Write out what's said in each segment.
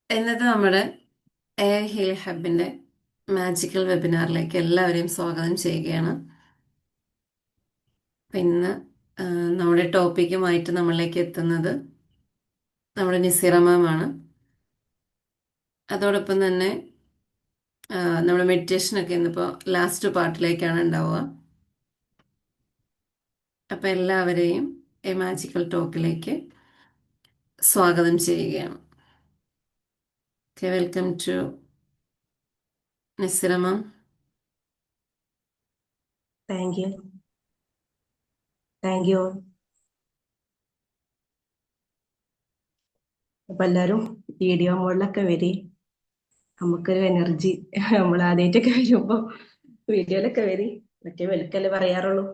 ഇന്നത്തെ നമ്മുടെ air heal ഹബിൻ്റെ magical വെബിനാറിലേക്ക് എല്ലാവരെയും സ്വാഗതം ചെയ്യുകയാണ്. അപ്പം ഇന്ന് നമ്മുടെ ടോപ്പിക്കുമായിട്ട് നമ്മളിലേക്ക് എത്തുന്നത് നമ്മുടെ നിസിറ മാമാണ്. അതോടൊപ്പം തന്നെ നമ്മുടെ മെഡിറ്റേഷനൊക്കെ ഇന്നിപ്പോൾ ലാസ്റ്റ് പാർട്ടിലേക്കാണ് ഉണ്ടാവുക. അപ്പം എല്ലാവരെയും ഈ മാജിക്കൽ ടോക്കിലേക്ക് സ്വാഗതം ചെയ്യുകയാണ്. Welcome to Nisira ma'am. Thank you. Thank you. അപ്പൊ എല്ലാരും വീഡിയോ മോഡിലൊക്കെ വരി. നമുക്കൊരു എനർജി നമ്മൾ ആദ്യമായിട്ടൊക്കെ വരുമ്പോ വീഡിയോയിലൊക്കെ വരി. മറ്റേ വെലുക്കല്ലേ പറയാറുള്ളൂ.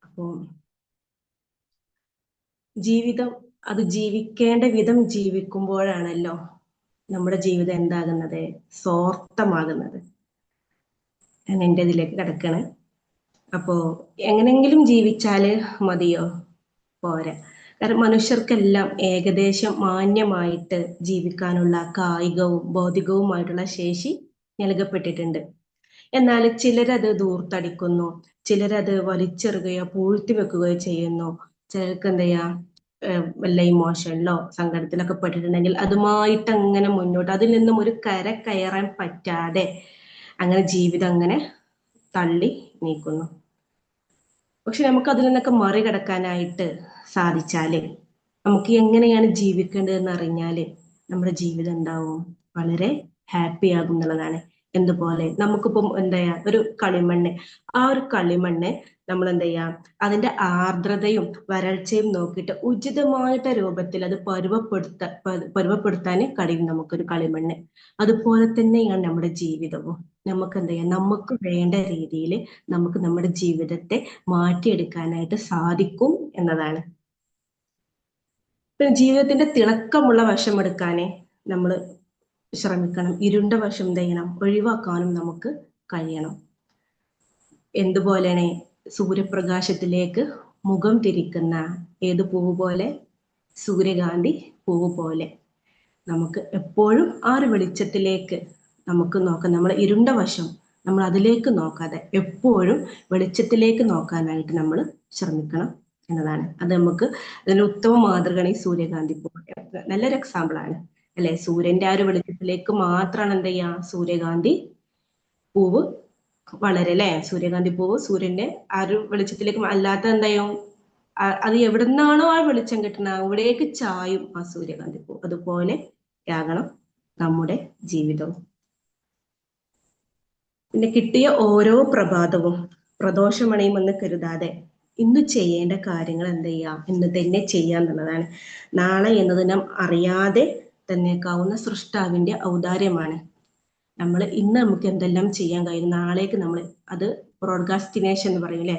അപ്പൊ ജീവിതം അത് ജീവിക്കേണ്ട വിധം ജീവിക്കുമ്പോഴാണല്ലോ നമ്മുടെ ജീവിതം എന്താകുന്നത്, സ്വാർത്ഥമാകുന്നത്. ഞാൻ എൻ്റെ ഇതിലേക്ക് കിടക്കണ്. അപ്പോ എങ്ങനെങ്കിലും ജീവിച്ചാല് മതിയോ? പോരാ. കാരണം മനുഷ്യർക്കെല്ലാം ഏകദേശം മാന്യമായിട്ട് ജീവിക്കാനുള്ള കായികവും ഭൗതികവുമായിട്ടുള്ള ശേഷി നൽകപ്പെട്ടിട്ടുണ്ട്. എന്നാൽ ചിലരത് ദൂർത്തടിക്കുന്നു, ചിലരത് വലിച്ചെറുകയോ പൂഴ്ത്തി വെക്കുകയോ ചെയ്യുന്നു. ചിലർക്ക് എന്ത് ചെയ്യാം, വല്ല ഇമോഷനിലോ സങ്കടത്തിലൊക്കെ പെട്ടിട്ടുണ്ടെങ്കിൽ അതുമായിട്ട് അങ്ങനെ മുന്നോട്ട്, അതിൽ നിന്നും ഒരു കര കയറാൻ പറ്റാതെ അങ്ങനെ ജീവിതം അങ്ങനെ തള്ളി നീക്കുന്നു. പക്ഷെ നമുക്ക് അതിൽ നിന്നൊക്കെ മറികടക്കാനായിട്ട് സാധിച്ചാല്, നമുക്ക് എങ്ങനെയാണ് ജീവിക്കേണ്ടതെന്ന് അറിഞ്ഞാല് നമ്മുടെ ജീവിതം ഉണ്ടാവും വളരെ ഹാപ്പി ആകും എന്നുള്ളതാണ്. എന്തുപോലെ നമുക്കിപ്പം എന്താ ചെയ്യാ, ഒരു കളിമണ്ണ്, ആ ഒരു കളിമണ്ണ് നമ്മൾ എന്താ ചെയ്യാ, അതിന്റെ ആർദ്രതയും വരൾച്ചയും നോക്കിയിട്ട് ഉചിതമായിട്ട് രൂപത്തിൽ അത് പരുവപ്പെടുത്താൻ കഴിയും നമുക്കൊരു കളിമണ്ണ്. അതുപോലെ തന്നെയാണ് നമ്മുടെ ജീവിതവും. നമുക്ക് എന്താ ചെയ്യാം, നമുക്ക് വേണ്ട രീതിയിൽ നമുക്ക് നമ്മുടെ ജീവിതത്തെ മാറ്റിയെടുക്കാനായിട്ട് സാധിക്കും എന്നതാണ്. പിന്നെ ജീവിതത്തിന്റെ തിളക്കമുള്ള വശം എടുക്കാനേ നമ്മൾ ശ്രമിക്കണം. ഇരുണ്ട വശം എന്ത് ചെയ്യണം, ഒഴിവാക്കാനും നമുക്ക് കഴിയണം. എന്തുപോലെയാണ് സൂര്യപ്രകാശത്തിലേക്ക് മുഖം തിരിക്കുന്ന ഏത് പൂവ് പോലെ, സൂര്യകാന്തി പൂവ് പോലെ നമുക്ക് എപ്പോഴും ആ ഒരു വെളിച്ചത്തിലേക്ക് നമുക്ക് നോക്കാം. നമ്മൾ ഇരുണ്ട വശം നമ്മൾ അതിലേക്ക് നോക്കാതെ എപ്പോഴും വെളിച്ചത്തിലേക്ക് നോക്കാനായിട്ട് നമ്മൾ ശ്രമിക്കണം എന്നതാണ്. അത് നമുക്ക് അതിന് ഉത്തമ മാതൃകയാണ് ഈ സൂര്യകാന്തി പൂവ്. നല്ലൊരു എക്സാമ്പിൾ ആണ് അല്ലെ. സൂര്യന്റെ ആ ഒരു വെളിച്ചത്തിലേക്ക് മാത്രമാണ് എന്ത് ചെയ്യാ, സൂര്യകാന്തി പൂവ് വളരല്ലേ. സൂര്യകാന്തി പൂവ് സൂര്യന്റെ ആ ഒരു വെളിച്ചത്തിലേക്ക്, അല്ലാത്ത എന്തായും അത് എവിടെ നിന്നാണോ ആ വെളിച്ചം കിട്ടുന്നത് അവിടേക്ക് ചായും ആ സൂര്യകാന്തി പൂവ്. അതുപോലെ ആകണം നമ്മുടെ ജീവിതവും. പിന്നെ കിട്ടിയ ഓരോ പ്രഭാതവും പ്രദോഷമണിയുമെന്ന് കരുതാതെ ഇന്ന് ചെയ്യേണ്ട കാര്യങ്ങൾ എന്ത് ചെയ്യാം, ഇന്ന് തന്നെ ചെയ്യാന്നുള്ളതാണ്. നാളെ എന്നത് നാം അറിയാതെ തന്നേക്കാവുന്ന സൃഷ്ടാവിന്റെ ഔദാര്യമാണ്. നമ്മൾ ഇന്ന് നമുക്ക് എന്തെല്ലാം ചെയ്യാൻ കഴിയും, നാളേക്ക് നമ്മൾ അത് പ്രോഡ്കാസ്റ്റിനേഷൻ എന്ന് പറയും അല്ലെ.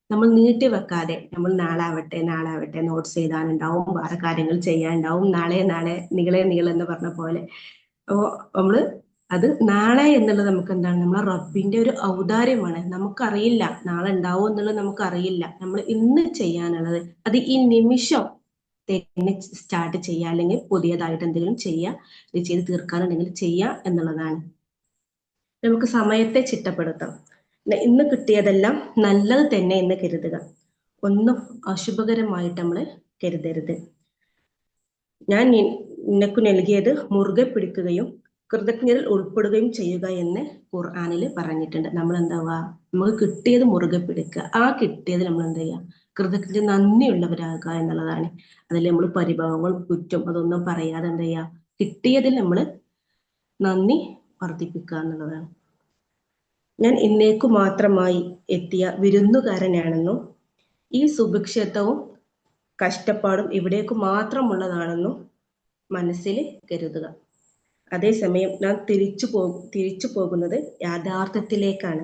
നമ്മൾ നീട്ടി വെക്കാതെ നമ്മൾ നാളാവട്ടെ നാളാവട്ടെ, നോട്ട്സ് എഴുതാനുണ്ടാവും, വേറെ കാര്യങ്ങൾ ചെയ്യാനുണ്ടാവും, നാളെ നാളെ നീളെ നീളെന്ന് പറഞ്ഞ പോലെ. അപ്പോ നമ്മള് അത് നാളെ എന്നുള്ളത് നമുക്ക് എന്താണ്, നമ്മളെ റബ്ബിന്റെ ഒരു ഔദാര്യമാണ്. നമുക്കറിയില്ല നാളെ ഉണ്ടാവും എന്നുള്ളത്, നമുക്കറിയില്ല. നമ്മൾ ഇന്ന് ചെയ്യാനുള്ളത് അത് ഈ നിമിഷം തന്നെ സ്റ്റാർട്ട് ചെയ്യുക, അല്ലെങ്കിൽ പുതിയതായിട്ട് എന്തെങ്കിലും ചെയ്യുക, ഇത് ചെയ്ത് തീർക്കാനുണ്ടെങ്കിൽ ചെയ്യുക എന്നുള്ളതാണ്. നമുക്ക് സമയത്തെ ചിട്ടപ്പെടുത്താം. ഇന്ന് കിട്ടിയതെല്ലാം നല്ലത് തന്നെ എന്ന് കരുതുക. ഒന്നും അശുഭകരമായിട്ട് നമ്മൾ കരുതരുത്. ഞാൻ നിനക്ക് നൽകിയത് മുറുകെ പിടിക്കുകയും കൃതജ്ഞതയിൽ ഉൾപ്പെടുകയും ചെയ്യുക എന്ന് ഖുർആനിൽ പറഞ്ഞിട്ടുണ്ട്. നമ്മൾ എന്താവുക, നമുക്ക് കിട്ടിയത് മുറുകെ പിടിക്കുക. ആ കിട്ടിയത് നമ്മൾ എന്താ ചെയ്യുക, കൃതജ്ഞത നന്ദിയുള്ളവരാകുക എന്നുള്ളതാണ്. അതിൽ നമ്മൾ പരിഭവങ്ങൾ കുറ്റം അതൊന്നും പറയാതെ എന്താ ചെയ്യുക, കിട്ടിയതിൽ നമ്മൾ നന്ദി വർദ്ധിപ്പിക്കുക എന്നുള്ളതാണ്. ഞാൻ ഇന്നേക്കു മാത്രമായി എത്തിയ വിരുന്നുകാരനാണെന്നും ഈ സുഭിക്ഷത്വവും കഷ്ടപ്പാടും ഇവിടേക്ക് മാത്രമുള്ളതാണെന്നും മനസ്സിൽ കരുതുക. അതേസമയം നാം തിരിച്ചു പോകുന്നത് യാഥാർത്ഥ്യത്തിലേക്കാണ്.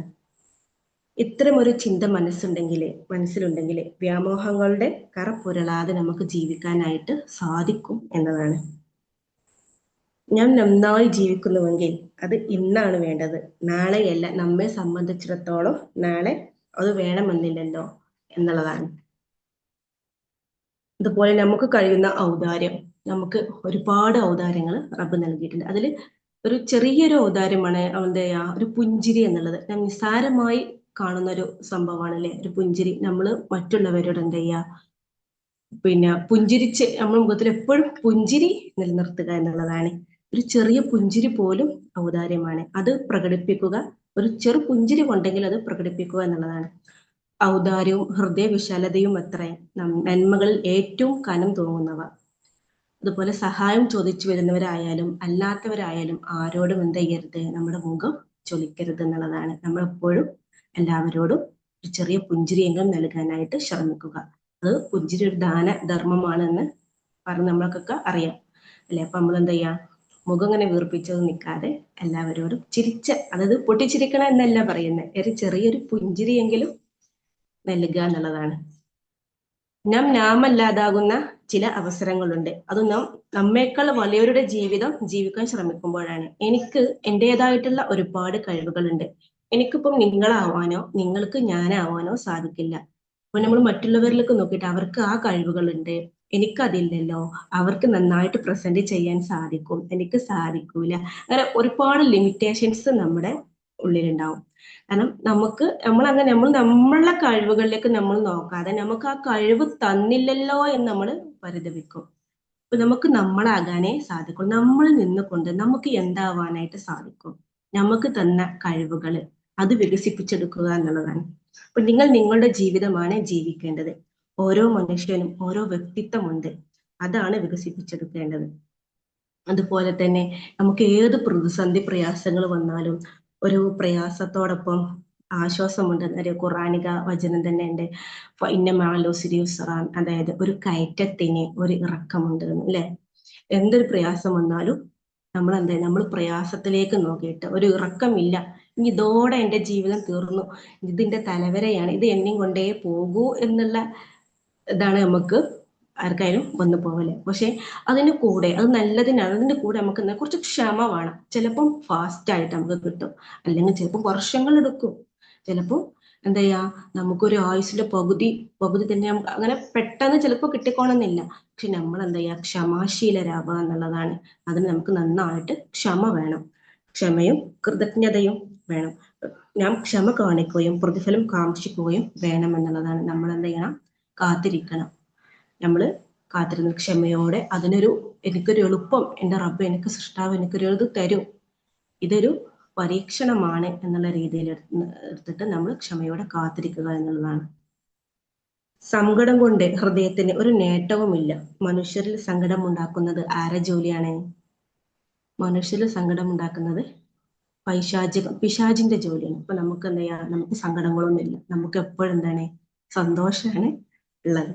ഇത്തരമൊരു ചിന്ത മനസ്സിലുണ്ടെങ്കിൽ വ്യാമോഹങ്ങളുടെ കറ പുരളാതെ നമുക്ക് ജീവിക്കാനായിട്ട് സാധിക്കും എന്നതാണ്. ഞാൻ നന്നായി ജീവിക്കുന്നുവെങ്കിൽ അത് ഇന്നാണ് വേണ്ടത്, നാളെയല്ല. നമ്മെ സംബന്ധിച്ചിടത്തോളം നാളെ അത് വേണമെന്നില്ലല്ലോ എന്നുള്ളതാണ്. അതുപോലെ നമുക്ക് കഴിയുന്ന ഔദാര്യം നമുക്ക് ഒരുപാട് ഔദാര്യങ്ങൾ റബ്ബ് നൽകിയിട്ടുണ്ട്. അതിൽ ഒരു ചെറിയൊരു ഔദാര്യമാണ് എന്താ പറയാ ഒരു പുഞ്ചിരി എന്നുള്ളത്. ഞാൻ നിസ്സാരമായി കാണുന്ന ഒരു സംഭവമാണ് അല്ലെ, ഒരു പുഞ്ചിരി. നമ്മൾ മറ്റുള്ളവരോട് എന്താ ചെയ്യാ, പിന്നെ പുഞ്ചിരിച്ച് നമ്മുടെ മുഖത്തിൽ എപ്പോഴും പുഞ്ചിരി നിലനിർത്തുക എന്നുള്ളതാണ്. ഒരു ചെറിയ പുഞ്ചിരി പോലും ഔദാര്യമാണ്. അത് പ്രകടിപ്പിക്കുക, ഒരു ചെറു പുഞ്ചിരി കൊണ്ടെങ്കിൽ അത് പ്രകടിപ്പിക്കുക എന്നുള്ളതാണ്. ഔദാര്യവും ഹൃദയ വിശാലതയും അത്ര നന്മകളിൽ ഏറ്റവും കനം തൂങ്ങുന്നവ. അതുപോലെ സഹായം ചോദിച്ചു വരുന്നവരായാലും അല്ലാത്തവരായാലും ആരോടും എന്ത് ചെയ്യരുത്, നമ്മുടെ മുഖം ചൊലിക്കരുത് എന്നുള്ളതാണ്. നമ്മൾ എപ്പോഴും എല്ലാവരോടും ഒരു ചെറിയ പുഞ്ചിരിയെങ്കിലും നൽകാനായിട്ട് ശ്രമിക്കുക. അത് പുഞ്ചിരി ഒരു ദാന ധർമ്മമാണെന്ന് പറഞ്ഞ് നമ്മൾക്കൊക്കെ അറിയാം അല്ലെ. അപ്പൊ നമ്മൾ എന്താ ചെയ്യാ, മുഖം ഇങ്ങനെ വീർപ്പിച്ചത് നിൽക്കാതെ എല്ലാവരോടും ചിരിച്ച, അതായത് പൊട്ടിച്ചിരിക്കണം എന്നല്ല പറയുന്നത്, ഒരു ചെറിയൊരു പുഞ്ചിരിയെങ്കിലും നൽകുക എന്നുള്ളതാണ്. നാമല്ലാതാകുന്ന ചില അവസരങ്ങളുണ്ട്. അത് നമ്മേക്കാൾ വലിയവരുടെ ജീവിതം ജീവിക്കാൻ ശ്രമിക്കുമ്പോഴാണ്. എനിക്ക് എൻ്റെതായിട്ടുള്ള ഒരുപാട് കഴിവുകളുണ്ട്. എനിക്കിപ്പം നിങ്ങളാവാനോ നിങ്ങൾക്ക് ഞാനാവാനോ സാധിക്കില്ല. അപ്പൊ നമ്മൾ മറ്റുള്ളവരിലേക്ക് നോക്കിയിട്ട് അവർക്ക് ആ കഴിവുകളുണ്ട്, എനിക്കതില്ലല്ലോ, അവർക്ക് നന്നായിട്ട് പ്രസന്റ് ചെയ്യാൻ സാധിക്കും, എനിക്ക് സാധിക്കൂല, അങ്ങനെ ഒരുപാട് ലിമിറ്റേഷൻസ് നമ്മുടെ ഉള്ളിലുണ്ടാവും. കാരണം നമ്മൾ നമ്മളുടെ കഴിവുകളിലേക്ക് നമ്മൾ നോക്കാതെ നമുക്ക് ആ കഴിവ് തന്നില്ലല്ലോ എന്ന് നമ്മൾ പരിതപിക്കും. അപ്പൊ നമുക്ക് നമ്മളാകാനേ സാധിക്കും. നമ്മൾ നിന്നുകൊണ്ട് നമുക്ക് എന്താവാനായിട്ട് സാധിക്കും, നമുക്ക് തന്ന കഴിവുകൾ അത് വികസിപ്പിച്ചെടുക്കുക എന്നുള്ളതാണ്. അപ്പൊ നിങ്ങൾ നിങ്ങളുടെ ജീവിതമാണ് ജീവിക്കേണ്ടത്. ഓരോ മനുഷ്യനും ഓരോ വ്യക്തിത്വമുണ്ട്, അതാണ് വികസിപ്പിച്ചെടുക്കേണ്ടത്. അതുപോലെ തന്നെ നമുക്ക് ഏത് പ്രതിസന്ധി പ്രയാസങ്ങൾ വന്നാലും ഒരു പ്രയാസത്തോടൊപ്പം ആശ്വാസമുണ്ട്. ഒരു ഖുറാനിക വചനം തന്നെ ഉണ്ട്, ഇന്ന മാലൂസിരി യുസ്റാൻ, അതായത് ഒരു കയറ്റത്തിന് ഒരു ഇറക്കമുണ്ട് അല്ലെ. എന്തൊരു പ്രയാസം വന്നാലും നമ്മൾ എന്താ, നമ്മൾ പ്രയാസത്തിലേക്ക് നോക്കിയിട്ട് ഒരു ഇറക്കമില്ല, ഇനി ഇതോടെ എൻ്റെ ജീവിതം തീർന്നു, ഇതിന്റെ തലവരെയാണ്, ഇത് എന്നെയും കൊണ്ടേ പോകൂ എന്നുള്ള ഇതാണ് നമുക്ക് ആർക്കായാലും വന്നു പോകല്. പക്ഷെ അതിന് കൂടെ, അത് നല്ലതിനാണ്, അതിന്റെ കൂടെ നമുക്ക് കുറച്ച് ക്ഷമ വേണം. ചിലപ്പം ഫാസ്റ്റ് ആയിട്ട് നമുക്ക് കിട്ടും, അല്ലെങ്കിൽ ചിലപ്പോൾ വർഷങ്ങൾ എടുക്കും. ചിലപ്പോൾ എന്താ ചെയ്യാ, നമുക്കൊരു ആയുസിന്റെ പകുതി തന്നെ നമുക്ക് അങ്ങനെ പെട്ടെന്ന് ചിലപ്പോൾ കിട്ടിക്കോണമെന്നില്ല. പക്ഷെ നമ്മൾ എന്താ ചെയ്യാ, ക്ഷമാശീലരാവുക എന്നുള്ളതാണ്. അതിന് നമുക്ക് നന്നായിട്ട് ക്ഷമ വേണം, ക്ഷമയും കൃതജ്ഞതയും വേണം. നാം ക്ഷമ കാണിക്കുകയും പ്രതിഫലം കാക്ഷിക്കുകയും വേണം എന്നുള്ളതാണ്. നമ്മൾ എന്ത് ചെയ്യണം, കാത്തിരിക്കണം. നമ്മള് കാത്തിരുന്ന ക്ഷമയോടെ എനിക്കൊരു എളുപ്പം എൻ്റെ റബ്ബ്, എനിക്ക് സൃഷ്ടാവ് എനിക്കൊരു ഇത് തരും, ഇതൊരു പരീക്ഷണമാണ് എന്നുള്ള രീതിയിൽ എടുത്തിട്ട് നമ്മൾ ക്ഷമയോടെ കാത്തിരിക്കുക എന്നുള്ളതാണ്. സങ്കടം കൊണ്ട് ഹൃദയത്തിന് ഒരു നേട്ടവുമില്ല. മനുഷ്യരിൽ സങ്കടം ഉണ്ടാക്കുന്നത് ആരെ ജോലിയാണ്? മനുഷ്യരിൽ സങ്കടം ഉണ്ടാക്കുന്നത് പിശാചിന്റെ ജോലിയാണ്. അപ്പൊ നമുക്ക് എന്താ ചെയ്യാ, നമുക്ക് സങ്കടങ്ങളൊന്നും ഇല്ല, നമുക്ക് എപ്പോഴും എന്താണ്, സന്തോഷമാണ് ഉള്ളത്.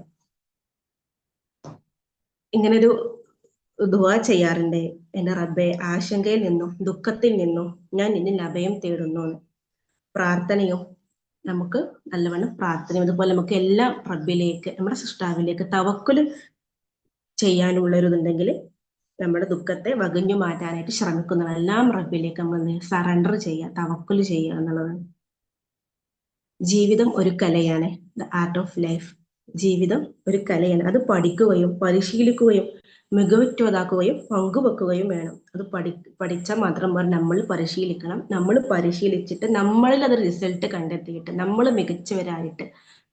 ഇങ്ങനൊരു ദുആ ചെയ്യാറുണ്ട്, എൻ്റെ റബ്ബെ, ആശങ്കയിൽ നിന്നും ദുഃഖത്തിൽ നിന്നും ഞാൻ നിന്നിൽ അഭയം തേടുന്നു. പ്രാർത്ഥനയും നമുക്ക് നല്ലവണ്ണം പ്രാർത്ഥനയും അതുപോലെ നമുക്ക് എല്ലാം റബ്ബിലേക്ക്, നമ്മുടെ സൃഷ്ടാവിലേക്ക് തവക്കുല് ചെയ്യാനുള്ളൊരിതുണ്ടെങ്കിൽ നമ്മുടെ ദുഃഖത്തെ വകഞ്ഞു മാറ്റാനായിട്ട് ശ്രമിക്കുന്നതാണ്. എല്ലാം റബ്ബിലേക്ക് നമ്മൾ സറണ്ടർ ചെയ്യുക, തവക്കുല് ചെയ്യുക എന്നുള്ളതാണ്. ജീവിതം ഒരു കലയാണ്, ദ ആർട്ട് ഓഫ് ലൈഫ്. ജീവിതം ഒരു കലയാണ്. അത് പഠിക്കുകയും പരിശീലിക്കുകയും മികവുറ്റതാക്കുകയും പങ്കുവെക്കുകയും വേണം. അത് പഠിച്ചാൽ മാത്രം പോരാ, നമ്മൾ പരിശീലിക്കണം. നമ്മൾ പരിശീലിച്ചിട്ട് നമ്മളിൽ അത് റിസൾട്ട് കണ്ടെത്തിയിട്ട് നമ്മൾ മികച്ചവരായിട്ട്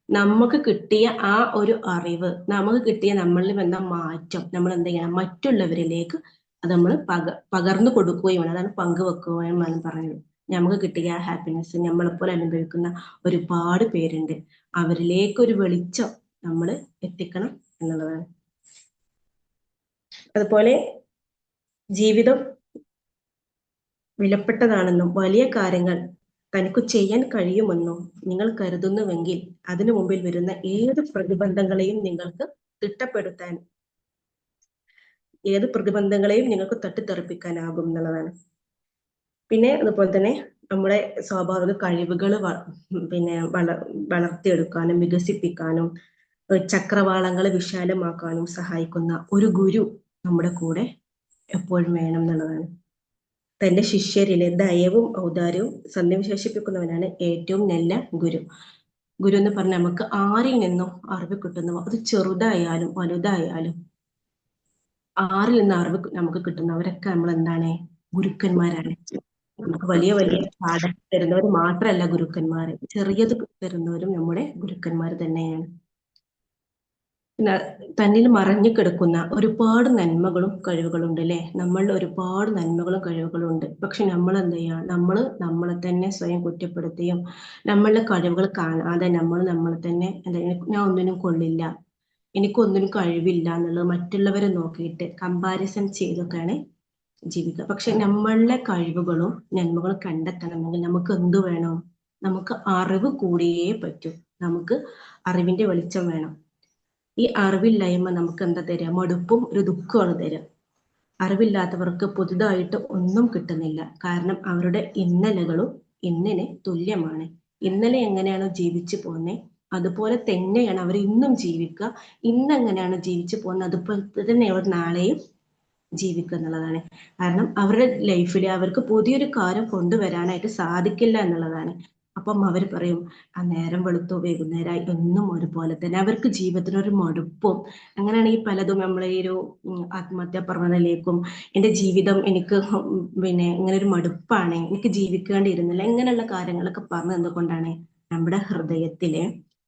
നമുക്ക് കിട്ടിയ ആ ഒരു അറിവ്, നമുക്ക് കിട്ടിയ നമ്മളിൽ വന്ന മാറ്റം നമ്മൾ എന്ത് ചെയ്യണം, മറ്റുള്ളവരിലേക്ക് അത് നമ്മൾ പകർന്നു കൊടുക്കുകയും വേണം. അതാണ് പങ്കുവെക്കുകയും വേണം പറയുന്നത്. നമുക്ക് കിട്ടിയ ഹാപ്പിനെസ് നമ്മളെപ്പോലെ അനുഭവിക്കുന്ന ഒരുപാട് പേരുണ്ട്, അവരിലേക്ക് ഒരു വെളിച്ചം നമ്മൾ എത്തിക്കണം എന്നുള്ളതാണ്. അതുപോലെ ജീവിതം വിലപ്പെട്ടതാണെന്നും വലിയ കാര്യങ്ങൾ തനിക്ക് ചെയ്യാൻ കഴിയുമെന്നും നിങ്ങൾ കരുതുന്നുവെങ്കിൽ അതിനു മുമ്പിൽ വരുന്ന ഏത് പ്രതിബന്ധങ്ങളെയും നിങ്ങൾക്ക് തട്ടിത്തെറിപ്പിക്കാനാകും എന്നുള്ളതാണ്. പിന്നെ അതുപോലെ തന്നെ നമ്മുടെ സ്വാഭാവിക കഴിവുകൾ വളർത്തിയെടുക്കാനും വികസിപ്പിക്കാനും ചക്രവാളങ്ങൾ വിശാലമാക്കാനും സഹായിക്കുന്ന ഒരു ഗുരു നമ്മുടെ കൂടെ എപ്പോഴും വേണം എന്നുള്ളതാണ്. തന്റെ ശിഷ്യരിലെ ദയവും ഔദാര്യവും സന്നിവേശിപ്പിക്കുന്നവനാണ് ഏറ്റവും നല്ല ഗുരു. ഗുരു എന്ന് പറഞ്ഞാൽ നമുക്ക് ആരിൽ നിന്നും അറിവ് കിട്ടുന്നു, അത് ചെറുതായാലും വലുതായാലും ആറിൽ നിന്ന് അറിവ് നമുക്ക് കിട്ടുന്നവരൊക്കെ നമ്മൾ എന്താണ്? ഗുരുക്കന്മാരാണ്. നമുക്ക് വലിയ വലിയ പാഠം തരുന്നവർ മാത്രമല്ല ഗുരുക്കന്മാര്, ചെറിയത് തരുന്നവരും നമ്മുടെ ഗുരുക്കന്മാർ തന്നെയാണ്. പിന്നെ തന്നിൽ മറഞ്ഞു കിടക്കുന്ന ഒരുപാട് നന്മകളും കഴിവുകളും ഉണ്ട് അല്ലെ? നമ്മളിൽ ഒരുപാട് നന്മകളും കഴിവുകളും ഉണ്ട്. പക്ഷെ നമ്മൾ എന്ത് ചെയ്യാ? നമ്മളെ തന്നെ സ്വയം കുറ്റപ്പെടുത്തുകയും നമ്മളുടെ കഴിവുകൾ കാണാതെ നമ്മൾ നമ്മളെ തന്നെ എന്താ, ഞാൻ ഒന്നിനും കൊള്ളില്ല, എനിക്കൊന്നിനും കഴിവില്ല എന്നുള്ളത് മറ്റുള്ളവരെ നോക്കിയിട്ട് കമ്പാരിസൺ ചെയ്തൊക്കെയാണ് ജീവിക്കുക. പക്ഷെ നമ്മളുടെ കഴിവുകളും നന്മകളും കണ്ടെത്തണമെങ്കിൽ നമുക്ക് എന്ത് വേണം? നമുക്ക് അറിവ് കൂടിയേ പറ്റൂ. നമുക്ക് അറിവിന്റെ വെളിച്ചം വേണം. ഈ അറിവില്ലായ്മ നമുക്ക് എന്താ തരിക? മടുപ്പും ഒരു ദുഃഖമാണ് തരിക. അറിവില്ലാത്തവർക്ക് പുതുതായിട്ട് ഒന്നും കിട്ടുന്നില്ല. കാരണം അവരുടെ ഇന്നലകളും ഇന്നിന് തുല്യമാണ്. ഇന്നലെ എങ്ങനെയാണോ ജീവിച്ചു പോകുന്നത് അതുപോലെ തന്നെയാണ് അവർ ഇന്നും ജീവിക്കുക. ഇന്ന് എങ്ങനെയാണോ ജീവിച്ചു പോകുന്നത് അതുപോലെ തന്നെ അവർ നാളെയും ജീവിക്കുക എന്നുള്ളതാണ്. കാരണം അവരുടെ ലൈഫിൽ അവർക്ക് പുതിയൊരു കാര്യം കൊണ്ടുവരാനായിട്ട് സാധിക്കില്ല എന്നുള്ളതാണ്. അപ്പം അവർ പറയും, ആ നേരം വെളുത്തു വൈകുന്നേരമായി എന്നും ഒരുപോലെ തന്നെ. അവർക്ക് ജീവിതത്തിനൊരു മടുപ്പും അങ്ങനെയാണ് ഈ പലതും നമ്മളെ ഈ ഒരു ആത്മഹത്യാ പ്രവണതയിലേക്കും, എന്റെ ജീവിതം എനിക്ക് പിന്നെ ഇങ്ങനെ ഒരു മടുപ്പാണ്, എനിക്ക് ജീവിക്കേണ്ടിയിരുന്നില്ല, ഇങ്ങനെയുള്ള കാര്യങ്ങളൊക്കെ പറഞ്ഞു എന്തുകൊണ്ടാണ്? നമ്മുടെ ഹൃദയത്തിലെ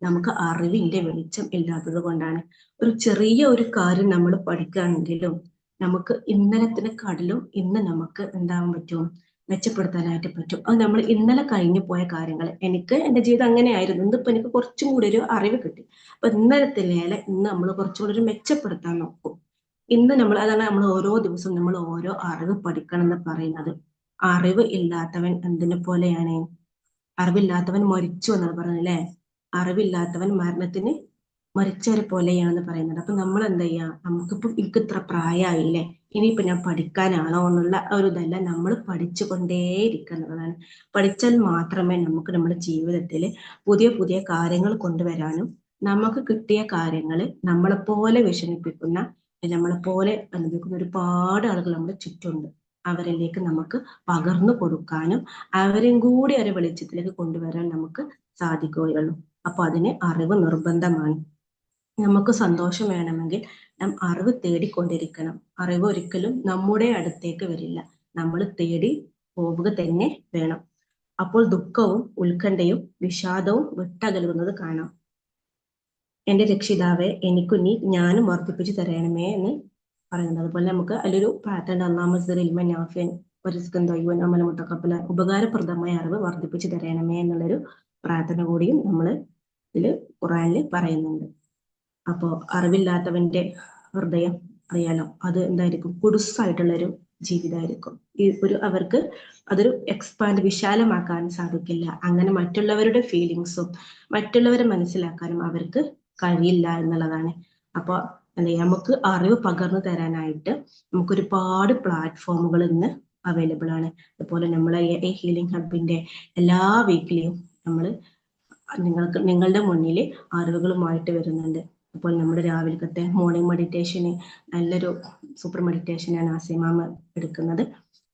നമുക്ക് അറിവിന്റെ വെളിച്ചം ഇല്ലാത്തത് കൊണ്ടാണ്. ഒരു ചെറിയ ഒരു കാര്യം നമ്മൾ പഠിക്കുകയാണെങ്കിലും നമുക്ക് ഇന്നലത്തിനെക്കാട്ടിലും ഇന്ന് നമുക്ക് എന്താവാൻ പറ്റും? മെച്ചപ്പെടുത്താനായിട്ട് പറ്റും. അത് നമ്മൾ ഇന്നലെ കഴിഞ്ഞു പോയ കാര്യങ്ങൾ, എനിക്ക് എന്റെ ജീവിതം അങ്ങനെയായിരുന്നു, ഇന്നിപ്പോ എനിക്ക് കുറച്ചും കൂടി ഒരു അറിവ് കിട്ടി. അപ്പൊ ഇന്നലത്തിലേലെ ഇന്ന് നമ്മൾ കുറച്ചും കൂടി ഒരു മെച്ചപ്പെടുത്താൻ നോക്കും. ഇന്ന് നമ്മൾ അതാണ് നമ്മൾ ഓരോ ദിവസവും നമ്മൾ ഓരോ അറിവ് പഠിക്കണം എന്ന് പറയുന്നത്. അറിവ് ഇല്ലാത്തവൻ എന്തിനെ പോലെയാണ്? അറിവില്ലാത്തവൻ മരിച്ചു എന്നാണ് പറയുന്നത് അല്ലെ? അറിവില്ലാത്തവൻ മരണത്തിന് മരിച്ചവരെ പോലെയാണെന്ന് പറയുന്നത്. അപ്പൊ നമ്മൾ എന്താ ചെയ്യാ? നമുക്കിപ്പോ എനിക്ക് ഇത്ര പ്രായമായില്ലേ, ഇനിയിപ്പോ ഞാൻ പഠിക്കാനാണോ എന്നുള്ള ഒരു ഇതല്ല, നമ്മൾ പഠിച്ചു കൊണ്ടേയിരിക്കുക എന്നുള്ളതാണ്. പഠിച്ചാൽ മാത്രമേ നമുക്ക് നമ്മുടെ ജീവിതത്തിൽ പുതിയ പുതിയ കാര്യങ്ങൾ കൊണ്ടുവരാനും, നമുക്ക് കിട്ടിയ കാര്യങ്ങൾ നമ്മളെപ്പോലെ വിഷമിപ്പിക്കുന്ന, നമ്മളെപ്പോലെ അനുഭവിക്കുന്ന ഒരുപാട് ആളുകൾ നമ്മുടെ ചുറ്റുമുണ്ട്. അവരിലേക്ക് നമുക്ക് പകർന്നു കൊടുക്കാനും അവരെയും കൂടി ഒരു വെളിച്ചത്തിലേക്ക് കൊണ്ടുവരാൻ നമുക്ക് സാധിക്കുകയുള്ളൂ. അപ്പൊ അതിന് അറിവ് നിർബന്ധമാണ്. നമുക്ക് സന്തോഷം വേണമെങ്കിൽ നാം അറിവ് തേടിക്കൊണ്ടിരിക്കണം. അറിവ് ഒരിക്കലും നമ്മുടെ അടുത്തേക്ക് വരില്ല, നമ്മൾ തേടി പോവുക തന്നെ വേണം. അപ്പോൾ ദുഃഖവും ഉത്കണ്ഠയും വിഷാദവും വിട്ടകലുന്നത് കാണാം. എന്റെ രക്ഷിതാവെ, എനിക്കു നീ ജ്ഞാനം വർദ്ധിപ്പിച്ചു തരണമേ എന്ന് പറയുന്നത്. അതുപോലെ നമുക്ക് അതിലൊരു പ്രാർത്ഥന, ഉപകാരപ്രദമായ അറിവ് വർദ്ധിപ്പിച്ചു തരണമേ എന്നുള്ളൊരു പ്രാർത്ഥന കൂടിയും നമ്മൾ ഇതില് ഖുറാനിൽ പറയുന്നുണ്ട്. അപ്പോ അറിവില്ലാത്തവന്റെ ഹൃദയം അറിയാലോ, അത് എന്തായിരിക്കും? കുടുസായിട്ടുള്ളൊരു ജീവിതമായിരിക്കും. ഈ ഒരു അവർക്ക് അതൊരു എക്സ്പാൻഡ് വിശാലമാക്കാൻ സാധിക്കില്ല. അങ്ങനെ മറ്റുള്ളവരുടെ ഫീലിങ്സും മറ്റുള്ളവരെ മനസ്സിലാക്കാനും അവർക്ക് കഴിയില്ല എന്നുള്ളതാണ്. അപ്പൊ എന്താ, നമുക്ക് അറിവ് പകർന്നു തരാനായിട്ട് നമുക്ക് ഒരുപാട് പ്ലാറ്റ്ഫോമുകൾ ഇന്ന് അവൈലബിൾ ആണ്. അതുപോലെ നമ്മളെ ഹീലിംഗ് ഹബിന്റെ എല്ലാ വീക്കിലിയും നമ്മൾ നിങ്ങളുടെ മുന്നിൽ അറിവുകളുമായിട്ട് വരുന്നുണ്ട്. അപ്പോൾ നമ്മുടെ രാവിലത്തെ മോർണിംഗ് മെഡിറ്റേഷന് നല്ലൊരു സൂപ്പർ മെഡിറ്റേഷനാണ് ആസിമാമ എടുക്കുന്നത്.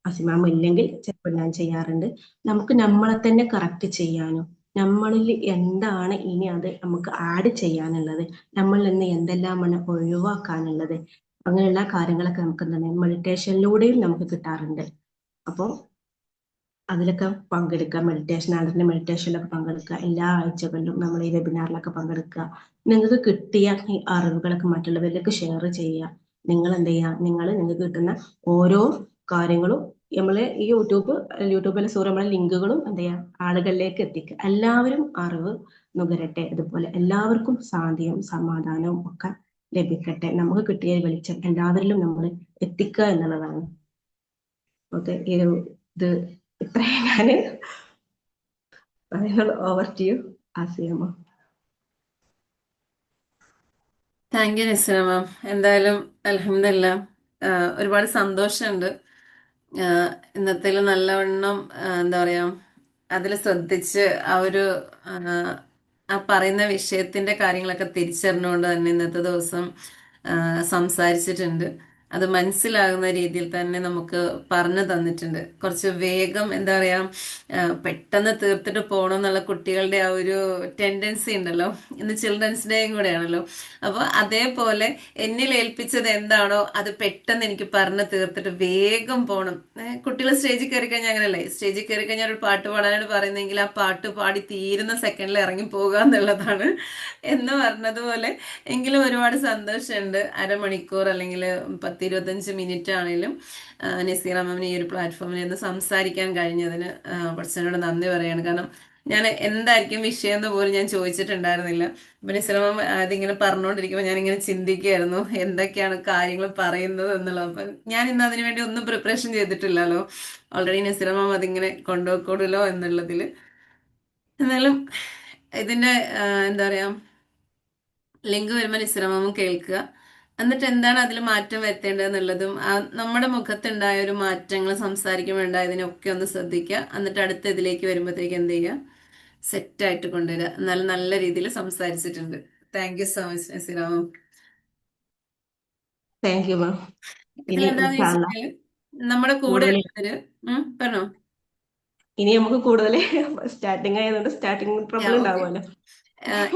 ആസിമാമ ഇല്ലെങ്കിൽ ചിലപ്പോൾ ഞാൻ ചെയ്യാറുണ്ട്. നമുക്ക് നമ്മളെ തന്നെ കറക്റ്റ് ചെയ്യാനും, നമ്മളിൽ എന്താണ് ഇനി അത് നമുക്ക് ആഡ് ചെയ്യാനുള്ളത്, നമ്മളിൽ നിന്ന് എന്തെല്ലാമാണ് ഒഴിവാക്കാനുള്ളത്, അങ്ങനെയുള്ള കാര്യങ്ങളൊക്കെ നമുക്ക് എന്താണ് മെഡിറ്റേഷനിലൂടെയും നമുക്ക് കിട്ടാറുണ്ട്. അപ്പോൾ അതിലൊക്കെ പങ്കെടുക്കുക. മെഡിറ്റേഷൻ ആണെങ്കിൽ മെഡിറ്റേഷനിലൊക്കെ പങ്കെടുക്കുക. എല്ലാ ആഴ്ചകളിലും നമ്മൾ ഈ വെബിനാറിലൊക്കെ പങ്കെടുക്കുക. നിങ്ങൾക്ക് കിട്ടിയ ഈ അറിവുകളൊക്കെ മറ്റുള്ളവരിലേക്ക് ഷെയർ ചെയ്യുക. നിങ്ങൾ എന്ത് ചെയ്യുക? നിങ്ങൾക്ക് കിട്ടുന്ന ഓരോ കാര്യങ്ങളും നമ്മളെ ഈ യൂട്യൂബിലെ നമ്മളെ ലിങ്കുകളും എന്ത് ചെയ്യുക? ആളുകളിലേക്ക് എത്തിക്കുക. എല്ലാവരും അറിവ് നുകരട്ടെ. അതുപോലെ എല്ലാവർക്കും ശാന്തിയും സമാധാനവും ഒക്കെ ലഭിക്കട്ടെ. നമുക്ക് കിട്ടിയ വെളിച്ചം എല്ലാവരിലും നമ്മൾ എത്തിക്കുക എന്നുള്ളതാണ്. ഓക്കെ, ഇത് ഇത്രയും ഞാന് പറയുന്നത്. Over to you Asiyamma. Thank you Nissana ma'am. എന്തായാലും അൽഹംദുലില്ലാ, ഒരുപാട് സന്തോഷമുണ്ട്. ഇന്നത്തേൽ നല്ലവണ്ണം എന്താ പറയാ, അതിൽ ശ്രദ്ധിച്ച് ആ ഒരു ആ, ആ പറയുന്ന വിഷയത്തിന്റെ കാര്യങ്ങളൊക്കെ തിരിച്ചറിഞ്ഞുകൊണ്ട് തന്നെ ഇന്നത്തെ ദിവസം സംസാരിച്ചിട്ടുണ്ട്. അത് മനസ്സിലാകുന്ന രീതിയിൽ തന്നെ നമുക്ക് പറഞ്ഞു തന്നിട്ടുണ്ട്. കുറച്ച് വേഗം എന്താ പറയാ, പെട്ടെന്ന് തീർത്തിട്ട് പോകണം എന്നുള്ള കുട്ടികളുടെ ആ ഒരു ടെൻഡൻസി ഉണ്ടല്ലോ. ഇന്ന് ചിൽഡ്രൻസ് ഡേയും കൂടെയാണല്ലോ. അപ്പോൾ അതേപോലെ എന്നിൽ ഏൽപ്പിച്ചത് എന്താണോ അത് പെട്ടെന്ന് എനിക്ക് പറഞ്ഞു തീർത്തിട്ട് വേഗം പോകണം. കുട്ടികൾ സ്റ്റേജിൽ കയറി കഴിഞ്ഞാൽ അങ്ങനെയല്ലേ, സ്റ്റേജിൽ കയറി കഴിഞ്ഞാൽ ഒരു പാട്ട് പാടാനാണ് പറയുന്നതെങ്കിൽ ആ പാട്ട് പാടി തീരുന്ന സെക്കൻഡിൽ ഇറങ്ങി പോകുക എന്നുള്ളതാണ് എന്ന് പറഞ്ഞതുപോലെ. എങ്കിലും ഒരുപാട് സന്തോഷമുണ്ട്, അരമണിക്കൂർ അല്ലെങ്കിൽ 10-25 മിനിറ്റ് ആണെങ്കിലും നസീറ മാമിന് ഈ ഒരു പ്ലാറ്റ്ഫോമിൽ നിന്ന് സംസാരിക്കാൻ കഴിഞ്ഞതിന് പർസനോട് നന്ദി പറയാണ്. കാരണം ഞാൻ എന്തായിരിക്കും വിഷയം എന്ന് പോലും ഞാൻ ചോദിച്ചിട്ടുണ്ടായിരുന്നില്ല. അപ്പൊ നസീറ മാം അതിങ്ങനെ പറഞ്ഞുകൊണ്ടിരിക്കുമ്പോൾ ഞാനിങ്ങനെ ചിന്തിക്കുകയായിരുന്നു എന്തൊക്കെയാണ് കാര്യങ്ങൾ പറയുന്നത് എന്നുള്ളത്. അപ്പം ഞാൻ ഇന്ന് അതിനു വേണ്ടി ഒന്നും പ്രിപ്പറേഷൻ ചെയ്തിട്ടില്ലല്ലോ, ഓൾറെഡി നസീറ മാം അതിങ്ങനെ കൊണ്ടുപോയിക്കോളൂല്ലോ എന്നുള്ളതിൽ. എന്നാലും ഇതിന്റെ എന്താ പറയാ, ലിങ്ക് വരുമ്പോൾ നിശ്രമവും കേൾക്കുക. എന്നിട്ട് എന്താണ് അതിൽ മാറ്റം വരുത്തേണ്ടതെന്നുള്ളതും നമ്മുടെ മുഖത്തുണ്ടായ ഒരു മാറ്റങ്ങൾ സംസാരിക്കുമ്പോൾ ഉണ്ടായതിനൊക്കെ ഒന്ന് ശ്രദ്ധിക്കുക. എന്നിട്ട് അടുത്ത ഇതിലേക്ക് വരുമ്പോഴത്തേക്ക് എന്ത് ചെയ്യുക, സെറ്റായിട്ട് കൊണ്ടുവരിക. എന്നാലും നല്ല രീതിയിൽ സംസാരിച്ചിട്ടുണ്ട്. Thank you so much Naseerama. Thank you ma'am. ഇനി ഇതിലെന്താന്ന് ഇൻഷാ അള്ളാ വെച്ചിട്ടുണ്ടെങ്കിൽ നമ്മുടെ കൂടെ കൂടുതൽ ഉള്ളവര് പറഞ്ഞോ. ഇനി നമുക്ക് കൂടുതൽ സ്റ്റാർട്ടിങ് ആയതുകൊണ്ട് സ്റ്റാർട്ടിങ് ട്രബിൾ ഓക്കെ. ഉണ്ടാവുമല്ലോ.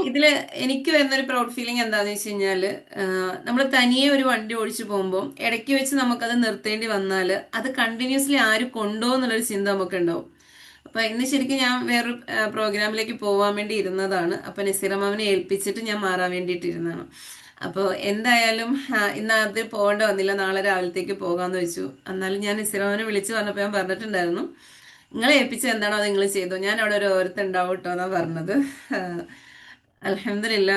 ഇതില് എനിക്ക് വരുന്നൊരു പ്രൗഡ് ഫീലിംഗ് എന്താന്ന് വെച്ച് കഴിഞ്ഞാല്, നമ്മൾ തനിയെ ഒരു വണ്ടി ഓടിച്ചു പോകുമ്പോൾ ഇടയ്ക്ക് വെച്ച് നമുക്കത് നിർത്തേണ്ടി വന്നാൽ അത് കണ്ടിന്യൂസ്ലി ആര് കൊണ്ടുപോകുന്നുള്ളൊരു ചിന്ത നമുക്ക് ഉണ്ടാവും. അപ്പൊ ഇന്ന് ശരിക്കും ഞാൻ വേറൊരു പ്രോഗ്രാമിലേക്ക് പോകാൻ വേണ്ടി ഇരുന്നതാണ്. അപ്പൊ നസീറ മാമിനെ ഏൽപ്പിച്ചിട്ട് ഞാൻ മാറാൻ വേണ്ടിയിട്ടിരുന്നതാണ്. അപ്പോൾ എന്തായാലും ഇന്ന് അത് പോകേണ്ട വന്നില്ല, നാളെ രാവിലത്തേക്ക് പോകാന്ന് വെച്ചു. എന്നാലും ഞാൻ നസീറ മാമിനെ വിളിച്ചു പറഞ്ഞപ്പോൾ ഞാൻ പറഞ്ഞിട്ടുണ്ടായിരുന്നു, നിങ്ങളെ ഏൽപ്പിച്ചത് എന്താണോ അത് നിങ്ങൾ ചെയ്തു, ഞാൻ അവിടെ ഒരു ഓരത്തുണ്ടാവും കേട്ടോ എന്നാ പറഞ്ഞത്. അൽഹംദുലില്ലാ.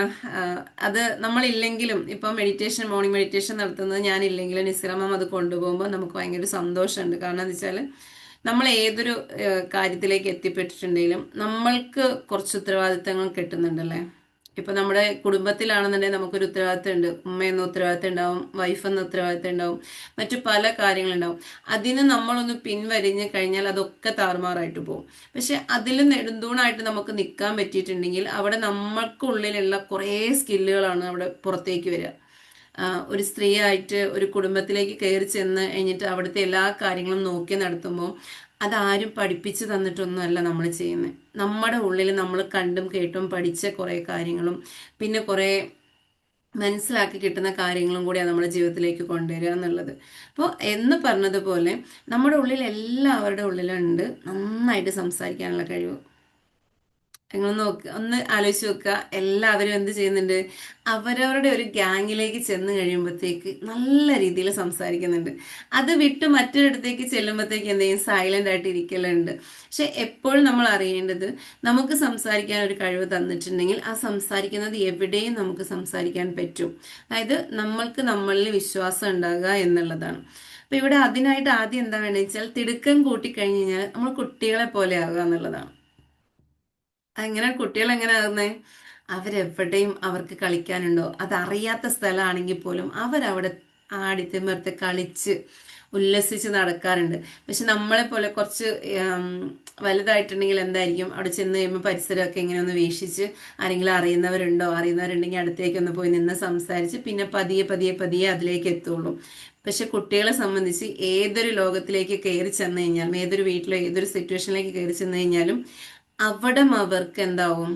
അത് നമ്മളില്ലെങ്കിലും ഇപ്പൊ മെഡിറ്റേഷൻ, മോർണിംഗ് മെഡിറ്റേഷൻ നടത്തുന്നത് ഞാനില്ലെങ്കിലും നിസ്സറമം അത് കൊണ്ടുപോകുമ്പോൾ നമുക്ക് ഭയങ്കര സന്തോഷമുണ്ട്. കാരണം എന്താ വെച്ചാൽ നമ്മൾ ഏതൊരു കാര്യത്തിലേക്ക് എത്തിപ്പെട്ടിട്ടുണ്ടെങ്കിലും നമ്മൾക്ക് കുറച്ച് ഉത്തരവാദിത്തങ്ങൾ കിട്ടുന്നുണ്ടല്ലേ. ഇപ്പൊ നമ്മുടെ കുടുംബത്തിലാണെന്നുണ്ടെങ്കിൽ നമുക്കൊരു ഉത്തരവാദിത്തം ഉണ്ട്, ഉമ്മ എന്ന ഉത്തരവാദിത്തം ഉണ്ടാവും, വൈഫ് എന്ന ഉത്തരവാദിത്തം ഉണ്ടാവും, മറ്റു പല കാര്യങ്ങളുണ്ടാവും. അതിന് നമ്മളൊന്ന് പിൻവലിഞ്ഞ് കഴിഞ്ഞാൽ അതൊക്കെ താറുമാറായിട്ട് പോകും. പക്ഷെ അതിൽ നെടുന്തൂണായിട്ട് നമുക്ക് നിൽക്കാൻ പറ്റിയിട്ടുണ്ടെങ്കിൽ അവിടെ നമ്മൾക്കുള്ളിലുള്ള കുറേ സ്കില്ലുകളാണ് അവിടെ പുറത്തേക്ക് വരിക. ഒരു സ്ത്രീ ആയിട്ട് ഒരു കുടുംബത്തിലേക്ക് കയറി ചെന്ന് കഴിഞ്ഞിട്ട് അവിടുത്തെ എല്ലാ കാര്യങ്ങളും നോക്കി നടത്തുമ്പോൾ അതാരും പഠിപ്പിച്ചു തന്നിട്ടൊന്നുമല്ല നമ്മൾ ചെയ്യുന്നത്. നമ്മുടെ ഉള്ളിൽ നമ്മൾ കണ്ടും കേട്ടും പഠിച്ച കുറേ കാര്യങ്ങളും പിന്നെ കുറേ മനസ്സിലാക്കി കിട്ടുന്ന കാര്യങ്ങളും കൂടിയാണ് നമ്മുടെ ജീവിതത്തിലേക്ക് കൊണ്ടുവരിക എന്നുള്ളത്. അപ്പോൾ എന്ന് പറഞ്ഞതുപോലെ നമ്മുടെ ഉള്ളിൽ എല്ലാവരുടെ ഉള്ളിലുണ്ട് നന്നായിട്ട് സംസാരിക്കാനുള്ള കഴിവ്. നിങ്ങൾ നോക്കുക, ഒന്ന് ആലോചിച്ച് നോക്കുക, എല്ലാവരും എന്ത് ചെയ്യുന്നുണ്ട്, അവരവരുടെ ഒരു ഗ്യാങ്ങിലേക്ക് ചെന്ന് കഴിയുമ്പോഴത്തേക്ക് നല്ല രീതിയിൽ സംസാരിക്കുന്നുണ്ട്. അത് വിട്ട് മറ്റൊരിടത്തേക്ക് ചെല്ലുമ്പോഴത്തേക്ക് എന്ത് ചെയ്യും, സൈലന്റ് ആയിട്ട് ഇരിക്കലുണ്ട്. പക്ഷെ എപ്പോഴും നമ്മൾ അറിയേണ്ടത്, നമുക്ക് സംസാരിക്കാൻ ഒരു കഴിവ് തന്നിട്ടുണ്ടെങ്കിൽ ആ സംസാരിക്കുന്നത് എവിടെയും നമുക്ക് സംസാരിക്കാൻ പറ്റും. അതായത് നമ്മൾക്ക് നമ്മളിൽ വിശ്വാസം ഉണ്ടാകുക എന്നുള്ളതാണ്. അപ്പൊ ഇവിടെ അതിനായിട്ട് ആദ്യം എന്താ വേണ്ടത് വെച്ചാൽ തിടുക്കം കൂട്ടിക്കഴിഞ്ഞ് കഴിഞ്ഞാൽ നമ്മൾ കുട്ടികളെ പോലെ ആകുക എന്നുള്ളതാണ്. അങ്ങനെ കുട്ടികൾ എങ്ങനെ ആകുന്നേ, അവരെവിടെയും അവർക്ക് കളിക്കാനുണ്ടോ, അതറിയാത്ത സ്ഥലമാണെങ്കിൽ പോലും അവരവിടെ ആടിത്തിമിർത്ത് കളിച്ച് ഉല്ലസിച്ച് നടക്കാറുണ്ട്. പക്ഷെ നമ്മളെ പോലെ കുറച്ച് വലുതായിട്ടുണ്ടെങ്കിൽ എന്തായിരിക്കും, അവിടെ ചെന്ന് കഴിയുമ്പോൾ പരിസരമൊക്കെ ഇങ്ങനെ ഒന്ന് വീക്ഷിച്ച് ആരെങ്കിലും അറിയുന്നവരുണ്ടെങ്കിൽ അടുത്തേക്ക് ഒന്ന് പോയി നിന്ന് സംസാരിച്ച് പിന്നെ പതിയെ പതിയെ പതിയെ അതിലേക്ക് എത്തുള്ളൂ. പക്ഷെ കുട്ടികളെ സംബന്ധിച്ച് ഏതൊരു ലോകത്തിലേക്ക് കയറി ചെന്ന് കഴിഞ്ഞാലും, ഏതൊരു വീട്ടിലോ ഏതൊരു സിറ്റുവേഷനിലേക്ക് കയറി ചെന്ന് കഴിഞ്ഞാലും അവിടം അവർക്ക് എന്താവും,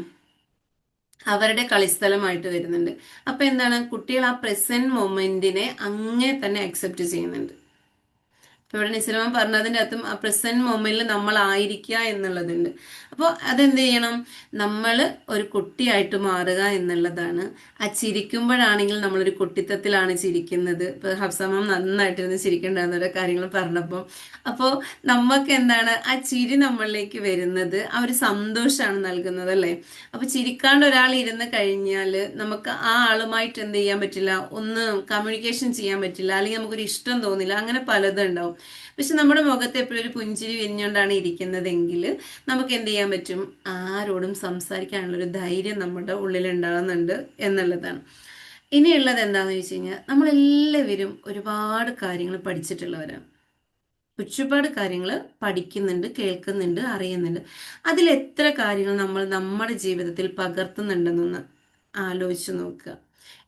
അവരുടെ കളിസ്ഥലമായിട്ട് വരുന്നുണ്ട്. അപ്പൊ എന്താണ്, കുട്ടികൾ ആ പ്രസന്റ് മൊമെന്റിനെ അങ്ങനെ തന്നെ അക്സെപ്റ്റ് ചെയ്യുന്നുണ്ട്. ഇപ്പൊ ഇവിടെ നിസ്ലമ പറഞ്ഞതിൻ്റെ അകത്തും ആ പ്രസന്റ് മൊമെന്റിൽ നമ്മൾ ആയിരിക്കുക എന്നുള്ളതുണ്ട്. അപ്പോൾ അതെന്ത് ചെയ്യണം, നമ്മൾ ഒരു കുട്ടിയായിട്ട് മാറുക എന്നുള്ളതാണ്. ആ ചിരിക്കുമ്പോഴാണെങ്കിൽ നമ്മളൊരു കുട്ടിത്തത്തിലാണ് ചിരിക്കുന്നത്. ഇപ്പൊ ഹഫ്സമാം നന്നായിട്ടിരുന്ന് ചിരിക്കേണ്ടാകുന്ന ഓരോ കാര്യങ്ങൾ പറഞ്ഞപ്പോൾ, അപ്പോൾ നമുക്ക് എന്താണ് ആ ചിരി നമ്മളിലേക്ക് വരുന്നത് ആ ഒരു സന്തോഷമാണ് നൽകുന്നത് അല്ലേ. അപ്പൊ ചിരിക്കാണ്ട് ഒരാൾ ഇരുന്ന് കഴിഞ്ഞാൽ നമുക്ക് ആ ആളുമായിട്ട് എന്ത് ചെയ്യാൻ പറ്റില്ല, ഒന്ന് കമ്മ്യൂണിക്കേഷൻ ചെയ്യാൻ പറ്റില്ല, അല്ലെങ്കിൽ നമുക്കൊരു ഇഷ്ടം തോന്നില്ല, അങ്ങനെ പലതും ഉണ്ടാവും. പക്ഷെ നമ്മുടെ മുഖത്ത് എപ്പോഴും ഒരു പുഞ്ചിരി വിരിഞ്ഞുകൊണ്ടാണ് ഇരിക്കുന്നതെങ്കിൽ നമുക്ക് എന്ത് ചെയ്യാൻ പറ്റും, ആരോടും സംസാരിക്കാനുള്ള ഒരു ധൈര്യം നമ്മുടെ ഉള്ളിൽ ഉണ്ടാകുന്നുണ്ട് എന്നുള്ളതാണ്. ഇനിയുള്ളത് എന്താണെന്ന് ചോദിച്ചു കഴിഞ്ഞാൽ, നമ്മളെല്ലാവരും ഒരുപാട് കാര്യങ്ങൾ പഠിച്ചിട്ടുള്ളവരാണ്. ഒരുപാട് കാര്യങ്ങൾ പഠിക്കുന്നുണ്ട്, കേൾക്കുന്നുണ്ട്, അറിയുന്നുണ്ട്. അതിൽ എത്ര കാര്യങ്ങൾ നമ്മൾ നമ്മുടെ ജീവിതത്തിൽ പകർത്തുന്നുണ്ടെന്നൊന്ന് ആലോചിച്ച് നോക്കുക.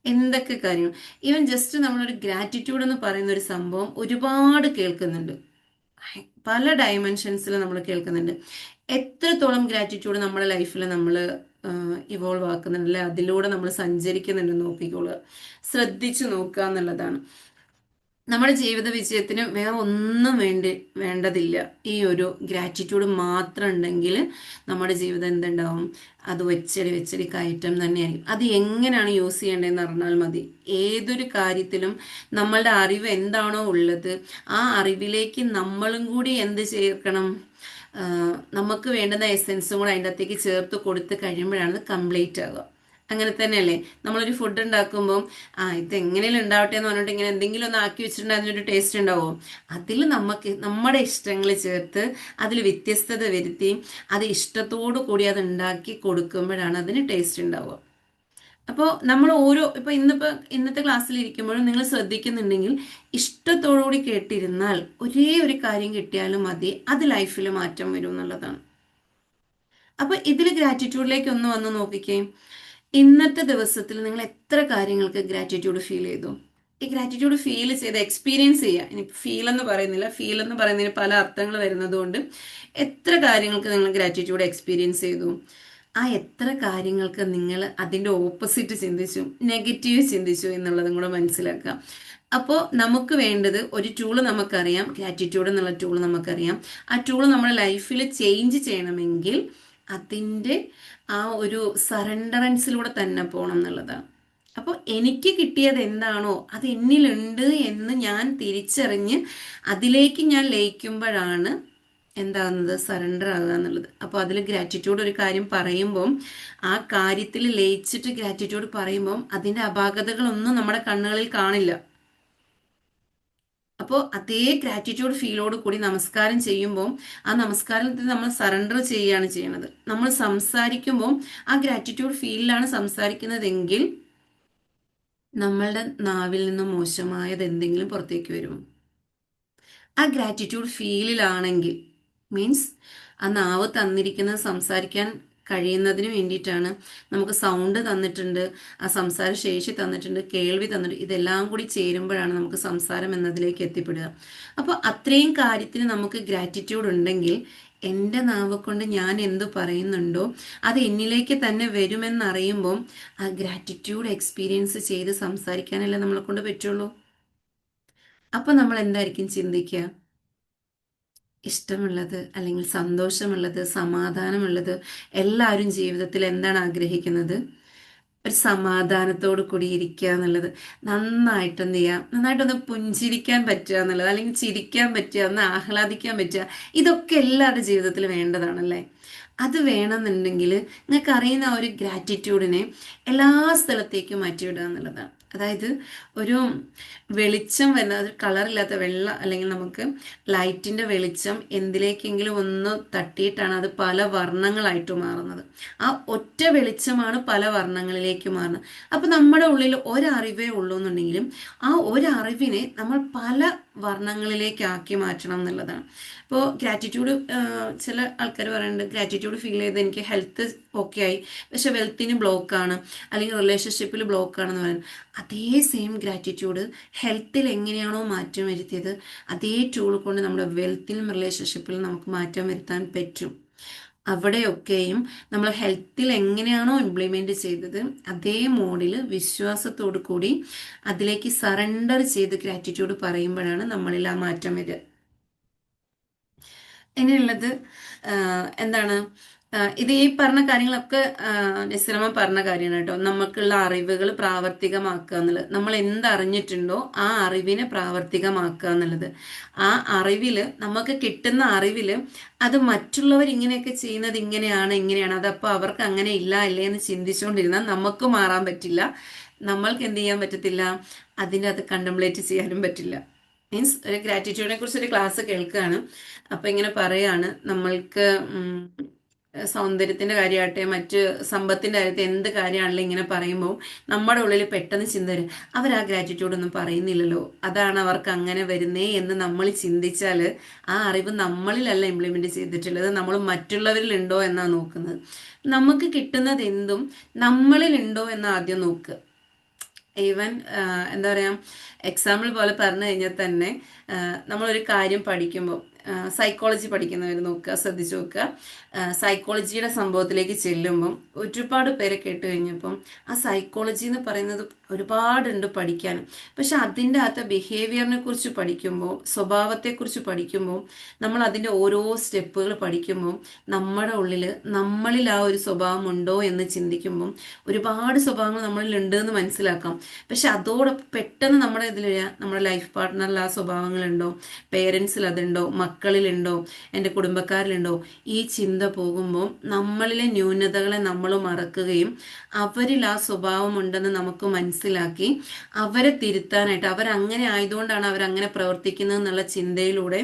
എന്തൊക്കെ കാര്യങ്ങൾ, ഈവൻ ജസ്റ്റ് നമ്മളൊരു ഗ്രാറ്റിറ്റ്യൂഡ് എന്ന് പറയുന്ന ഒരു സംഭവം ഒരുപാട് കേൾക്കുന്നുണ്ട്. പല ഡയമെൻഷൻസിൽ നമ്മൾ കേൾക്കുന്നുണ്ട്. എത്രത്തോളം ഗ്രാറ്റിറ്റ്യൂഡ് നമ്മുടെ ലൈഫിൽ നമ്മൾ ഇവോൾവ് ആക്കുന്നുണ്ട്, അല്ലെ അതിലൂടെ നമ്മൾ സഞ്ചരിക്കുന്നുണ്ട് നോക്കിക്കോളുക, ശ്രദ്ധിച്ചു നോക്കുക എന്നുള്ളതാണ്. നമ്മുടെ ജീവിത വിജയത്തിന് വേറെ ഒന്നും വേണ്ടതില്ല. ഈ ഒരു ഗ്രാറ്റിറ്റ്യൂഡ് മാത്രം ഉണ്ടെങ്കിൽ നമ്മുടെ ജീവിതം എന്തുണ്ടാവും, അത് വെച്ചടി കയറ്റം തന്നെയായിരിക്കും. അത് എങ്ങനെയാണ് യൂസ് ചെയ്യേണ്ടതെന്ന് അറിഞ്ഞാൽ മതി. ഏതൊരു കാര്യത്തിലും നമ്മളുടെ അറിവ് എന്താണോ ഉള്ളത്, ആ അറിവിലേക്ക് നമ്മളും കൂടി എന്ത് ചേർക്കണം, നമുക്ക് വേണ്ടുന്ന എസെൻസും കൂടെ അതിൻ്റെ അകത്തേക്ക് ചേർത്ത് കൊടുത്ത് കഴിയുമ്പോഴാണ് അത് കംപ്ലീറ്റ് ആകുക. അങ്ങനെ തന്നെയല്ലേ നമ്മളൊരു ഫുഡ് ഉണ്ടാക്കുമ്പോൾ ഇത് എങ്ങനെയും ഉണ്ടാവട്ടെ എന്ന് പറഞ്ഞിട്ട് ഇങ്ങനെ എന്തെങ്കിലും ഒന്ന് ആക്കി വെച്ചിട്ടുണ്ടെങ്കിൽ അതിനൊരു ടേസ്റ്റ് ഉണ്ടാവും. അതിൽ നമുക്ക് നമ്മുടെ ഇഷ്ടങ്ങൾ ചേർത്ത് അതിൽ വ്യത്യസ്തത വരുത്തി അത് ഇഷ്ടത്തോടു കൂടി അത് ഉണ്ടാക്കി കൊടുക്കുമ്പോഴാണ് അതിന് ടേസ്റ്റ് ഉണ്ടാവുക. അപ്പോൾ നമ്മൾ ഇന്നത്തെ ക്ലാസ്സിൽ ഇരിക്കുമ്പോഴും നിങ്ങൾ ശ്രദ്ധിക്കുന്നുണ്ടെങ്കിൽ ഇഷ്ടത്തോടുകൂടി കേട്ടിരുന്നാൽ ഒരേ ഒരു കാര്യം കിട്ടിയാലും മതി, അത് ലൈഫിൽ മാറ്റം വരും എന്നുള്ളതാണ്. അപ്പൊ ഇതിൽ ഗ്രാറ്റിറ്റ്യൂഡിലേക്ക് ഒന്ന് വന്ന് നോക്കിക്കേ. ഇന്നത്തെ ദിവസത്തിൽ നിങ്ങൾ എത്ര കാര്യങ്ങൾക്ക് ഗ്രാറ്റിറ്റ്യൂഡ് ഫീൽ ചെയ്തു? ഈ ഗ്രാറ്റിറ്റ്യൂഡ് ഫീൽ ചെയ്ത് എക്സ്പീരിയൻസ് ചെയ്യുക. ഇനി ഫീൽ എന്ന് പറയുന്നില്ല, ഫീൽ എന്ന് പറയുന്നതിന് പല അർത്ഥങ്ങൾ വരുന്നതുകൊണ്ട് എത്ര കാര്യങ്ങൾക്ക് നിങ്ങൾ ഗ്രാറ്റിറ്റ്യൂഡ് എക്സ്പീരിയൻസ് ചെയ്തു? ആ എത്ര കാര്യങ്ങൾക്ക് നിങ്ങൾ അതിൻ്റെ ഓപ്പോസിറ്റ് ചിന്തിച്ചു, നെഗറ്റീവ് ചിന്തിച്ചു എന്നുള്ളതും കൂടെ മനസ്സിലാക്കുക. അപ്പോൾ നമുക്ക് വേണ്ടത് ഒരു ടൂള് നമുക്കറിയാം, ഗ്രാറ്റിറ്റ്യൂഡ് എന്നുള്ള ടൂള് നമുക്കറിയാം. ആ ടൂള് നമ്മുടെ ലൈഫിൽ ചേഞ്ച് ചെയ്യണമെങ്കിൽ അതിൻ്റെ ആ ഒരു സറണ്ടറൻസിലൂടെ തന്നെ പോകണം എന്നുള്ളതാണ്. അപ്പോൾ എനിക്ക് കിട്ടിയത് എന്താണോ അത് എന്നിലുണ്ട് എന്ന് ഞാൻ തിരിച്ചറിഞ്ഞ് അതിലേക്ക് ഞാൻ ലയിക്കുമ്പോഴാണ് എന്താകുന്നത്, സറണ്ടർ ആകുക എന്നുള്ളത്. അപ്പോൾ അതിൽ ഗ്രാറ്റിറ്റ്യൂഡ് ഒരു കാര്യം പറയുമ്പം ആ കാര്യത്തിൽ ലയിച്ചിട്ട് ഗ്രാറ്റിറ്റ്യൂഡ് പറയുമ്പം അതിൻ്റെ അപാകതകളൊന്നും നമ്മുടെ കണ്ണുകളിൽ കാണില്ല. അപ്പോൾ അതേ ഗ്രാറ്റിറ്റ്യൂഡ് ഫീലോട് കൂടി നമസ്കാരം ചെയ്യുമ്പോൾ ആ നമസ്കാരത്തിൽ നമ്മൾ സറണ്ടർ ചെയ്യുകയാണ് ചെയ്യുന്നത്. നമ്മൾ സംസാരിക്കുമ്പോൾ ആ ഗ്രാറ്റിറ്റ്യൂഡ് ഫീലിലാണ് സംസാരിക്കുന്നതെങ്കിൽ നമ്മളുടെ നാവിൽ നിന്നും മോശമായത് എന്തെങ്കിലും പുറത്തേക്ക് വരും. ആ ഗ്രാറ്റിറ്റ്യൂഡ് ഫീലിലാണെങ്കിൽ മീൻസ് ആ നാവ് തന്നിരിക്കുന്നത് സംസാരിക്കാൻ കഴിയുന്നതിന് വേണ്ടിയിട്ടാണ്. നമുക്ക് സൗണ്ട് തന്നിട്ടുണ്ട്, ആ സംസാര ശേഷി തന്നിട്ടുണ്ട്, കേൾവി തന്നിട്ടുണ്ട്. ഇതെല്ലാം കൂടി ചേരുമ്പോഴാണ് നമുക്ക് സംസാരം എന്നതിലേക്ക് എത്തിപ്പെടുക. അപ്പോൾ അത്രയും കാര്യത്തിന് നമുക്ക് ഗ്രാറ്റിറ്റ്യൂഡ് ഉണ്ടെങ്കിൽ എൻ്റെ നാവ് കൊണ്ട് ഞാൻ എന്തു പറയുന്നുണ്ടോ അത് എന്നിലേക്ക് തന്നെ വരുമെന്നറിയുമ്പോൾ ആ ഗ്രാറ്റിറ്റ്യൂഡ് എക്സ്പീരിയൻസ് ചെയ്ത് സംസാരിക്കാനല്ലേ നമ്മളെ കൊണ്ട് പറ്റുള്ളൂ. അപ്പോൾ നമ്മൾ എന്തായിരിക്കും ചിന്തിക്കുക? ഇഷ്ടമുള്ളത് അല്ലെങ്കിൽ സന്തോഷമുള്ളത്, സമാധാനമുള്ളത്, എല്ലാവരും ജീവിതത്തിൽ എന്താണ് ആഗ്രഹിക്കുന്നത്? ഒരു സമാധാനത്തോടു കൂടി ഇരിക്കുക എന്നുള്ളത്. നന്നായിട്ട് എന്ത് ചെയ്യുക, നന്നായിട്ടൊന്ന് പുഞ്ചിരിക്കാൻ പറ്റുക എന്നുള്ളത്, അല്ലെങ്കിൽ ചിരിക്കാൻ പറ്റുക, ഒന്ന് ആഹ്ലാദിക്കാൻ പറ്റുക, ഇതൊക്കെ എല്ലാവരുടെ ജീവിതത്തിൽ വേണ്ടതാണല്ലേ. അത് വേണമെന്നുണ്ടെങ്കിൽ നിങ്ങൾക്ക് അറിയുന്ന ആ ഒരു ഗ്രാറ്റിറ്റ്യൂഡിനെ എല്ലാ സ്ഥലത്തേക്കും മാറ്റിവിടുക എന്നുള്ളതാണ്. അതായത് ഒരു വെളിച്ചം വരുന്ന, അത് കളറില്ലാത്ത വെള്ള അല്ലെങ്കിൽ നമുക്ക് ലൈറ്റിൻ്റെ വെളിച്ചം എന്തിലേക്കെങ്കിലും ഒന്ന് തട്ടിയിട്ടാണ് അത് പല വർണ്ണങ്ങളായിട്ട് മാറുന്നത്. ആ ഒറ്റ വെളിച്ചമാണ് പല വർണ്ണങ്ങളിലേക്ക് മാറുന്നത്. അപ്പം നമ്മുടെ ഉള്ളിൽ ഒരറിവേ ഉള്ളൂ എന്നുണ്ടെങ്കിലും ആ ഒരറിവിനെ നമ്മൾ പല വർണ്ണങ്ങളിലേക്കാക്കി മാറ്റണം എന്നുള്ളതാണ്. ഇപ്പോൾ ഗ്രാറ്റിറ്റ്യൂഡ്, ചില ആൾക്കാർ പറയുന്നുണ്ട് ഗ്രാറ്റിറ്റ്യൂഡ് ഫീൽ ചെയ്ത് എനിക്ക് ഹെൽത്ത് ഓക്കെ ആയി, പക്ഷെ വെൽത്തിന് ബ്ലോക്കാണ് അല്ലെങ്കിൽ റിലേഷൻഷിപ്പിൽ ബ്ലോക്കാണെന്ന് പറയുന്നത്. അതേ സെയിം ഗ്രാറ്റിറ്റ്യൂഡ് ഹെൽത്തിൽ എങ്ങനെയാണോ മാറ്റം വരുത്തിയത് അതേ ടൂൾ കൊണ്ട് നമ്മുടെ വെൽത്തിലും റിലേഷൻഷിപ്പിലും നമുക്ക് മാറ്റം വരുത്താൻ പറ്റും. അവിടെയൊക്കെയും നമ്മൾ ഹെൽത്തിൽ എങ്ങനെയാണോ ഇംപ്ലിമെൻറ്റ് ചെയ്തത് അതേ മോഡിൽ വിശ്വാസത്തോടു കൂടി അതിലേക്ക് സറണ്ടർ ചെയ്ത് ഗ്രാറ്റിറ്റ്യൂഡ് പറയുമ്പോഴാണ് നമ്മളിൽ ആ മാറ്റം വരിക. ഇനിയുള്ളത് എന്താണ്, ഇത് ഈ പറഞ്ഞ കാര്യങ്ങളൊക്കെ നിസ്രമ പറഞ്ഞ കാര്യമാണ് കേട്ടോ. നമുക്കുള്ള അറിവുകൾ പ്രാവർത്തികമാക്കുക എന്നുള്ളത്, നമ്മൾ എന്തറിഞ്ഞിട്ടുണ്ടോ ആ അറിവിനെ പ്രാവർത്തികമാക്കുക എന്നുള്ളത്. ആ അറിവിൽ, നമുക്ക് കിട്ടുന്ന അറിവിൽ അത് മറ്റുള്ളവർ ഇങ്ങനെയൊക്കെ ചെയ്യുന്നത് ഇങ്ങനെയാണ്, അതപ്പോൾ അവർക്ക് അങ്ങനെ ഇല്ല അല്ലേ എന്ന് ചിന്തിച്ചുകൊണ്ടിരുന്നാൽ നമുക്ക് മാറാൻ പറ്റില്ല. നമ്മൾക്ക് എന്ത് ചെയ്യാൻ പറ്റത്തില്ല, അതിൻ്റെ അത് കണ്ടംപ്ലേറ്റ് ചെയ്യാനും പറ്റില്ല. മീൻസ് ഒരു ഗ്രാറ്റിറ്റ്യൂഡിനെ കുറിച്ച് ഒരു ക്ലാസ് കേൾക്കുകയാണ്. അപ്പം ഇങ്ങനെ പറയാണ്, നമ്മൾക്ക് സൗന്ദര്യത്തിൻ്റെ കാര്യമാകട്ടെ മറ്റ് സമ്പത്തിൻ്റെ കാര്യത്തിൽ എന്ത് കാര്യമാണെങ്കിലും ഇങ്ങനെ പറയുമ്പോൾ നമ്മുടെ ഉള്ളിൽ പെട്ടെന്ന് ചിന്ത വരും, അവർ ആ ഗ്രാറ്റിറ്റ്യൂഡൊന്നും പറയുന്നില്ലല്ലോ, അതാണ് അവർക്ക് അങ്ങനെ വരുന്നേ എന്ന് നമ്മൾ ചിന്തിച്ചാൽ ആ അറിവ് നമ്മളിലല്ല ഇംപ്ലിമെൻറ്റ് ചെയ്തിട്ടുള്ളത്, നമ്മൾ മറ്റുള്ളവരിലുണ്ടോ എന്നാണ് നോക്കുന്നത്. നമുക്ക് കിട്ടുന്നത് എന്തും നമ്മളിലുണ്ടോ എന്ന് ആദ്യം നോക്കുക. ഈവൻ എന്താ പറയാ, എക്സാമ്പിൾ പോലെ പറഞ്ഞു കഴിഞ്ഞാൽ തന്നെ നമ്മളൊരു കാര്യം പഠിക്കുമ്പോൾ, സൈക്കോളജി പഠിക്കുന്നവർ നോക്കുക, ശ്രദ്ധിച്ചു നോക്കുക. സൈക്കോളജിയുടെ സംഭവത്തിലേക്ക് ചെല്ലുമ്പം ഒരുപാട് പേരെ കേട്ട് കഴിഞ്ഞപ്പം ആ സൈക്കോളജി എന്ന് പറയുന്നത് ഒരുപാടുണ്ട് പഠിക്കാനും. പക്ഷെ അതിൻ്റെ അകത്ത് ബിഹേവിയറിനെ കുറിച്ച് പഠിക്കുമ്പോൾ, സ്വഭാവത്തെക്കുറിച്ച് പഠിക്കുമ്പോൾ, നമ്മൾ അതിൻ്റെ ഓരോ സ്റ്റെപ്പുകൾ പഠിക്കുമ്പോൾ നമ്മുടെ ഉള്ളിൽ നമ്മളിൽ ആ ഒരു സ്വഭാവം ഉണ്ടോ എന്ന് ചിന്തിക്കുമ്പം ഒരുപാട് സ്വഭാവങ്ങൾ നമ്മളിൽ ഉണ്ട് എന്ന് മനസ്സിലാക്കാം. പക്ഷെ അതോടൊപ്പം പെട്ടെന്ന് നമ്മുടെ ഇതിൽ നമ്മുടെ ലൈഫ് പാർട്ട്ണറിൽ ആ സ്വഭാവങ്ങളുണ്ടോ, പേരൻസിൽ അതുണ്ടോ, മക്കളിലുണ്ടോ, എൻ്റെ കുടുംബക്കാരിലുണ്ടോ, ഈ ചിന്ത പോകുമ്പോൾ നമ്മളിലെ ന്യൂനതകളെ നമ്മൾ മറക്കുകയും അവരിൽ ആ സ്വഭാവം ഉണ്ടെന്ന് നമുക്ക് മനസ്സിലാക്കി അവരെ തിരുത്താനായിട്ട്, അവരങ്ങനെ ആയതുകൊണ്ടാണ് അവരങ്ങനെ പ്രവർത്തിക്കുന്നത് എന്നുള്ള ചിന്തയിലൂടെ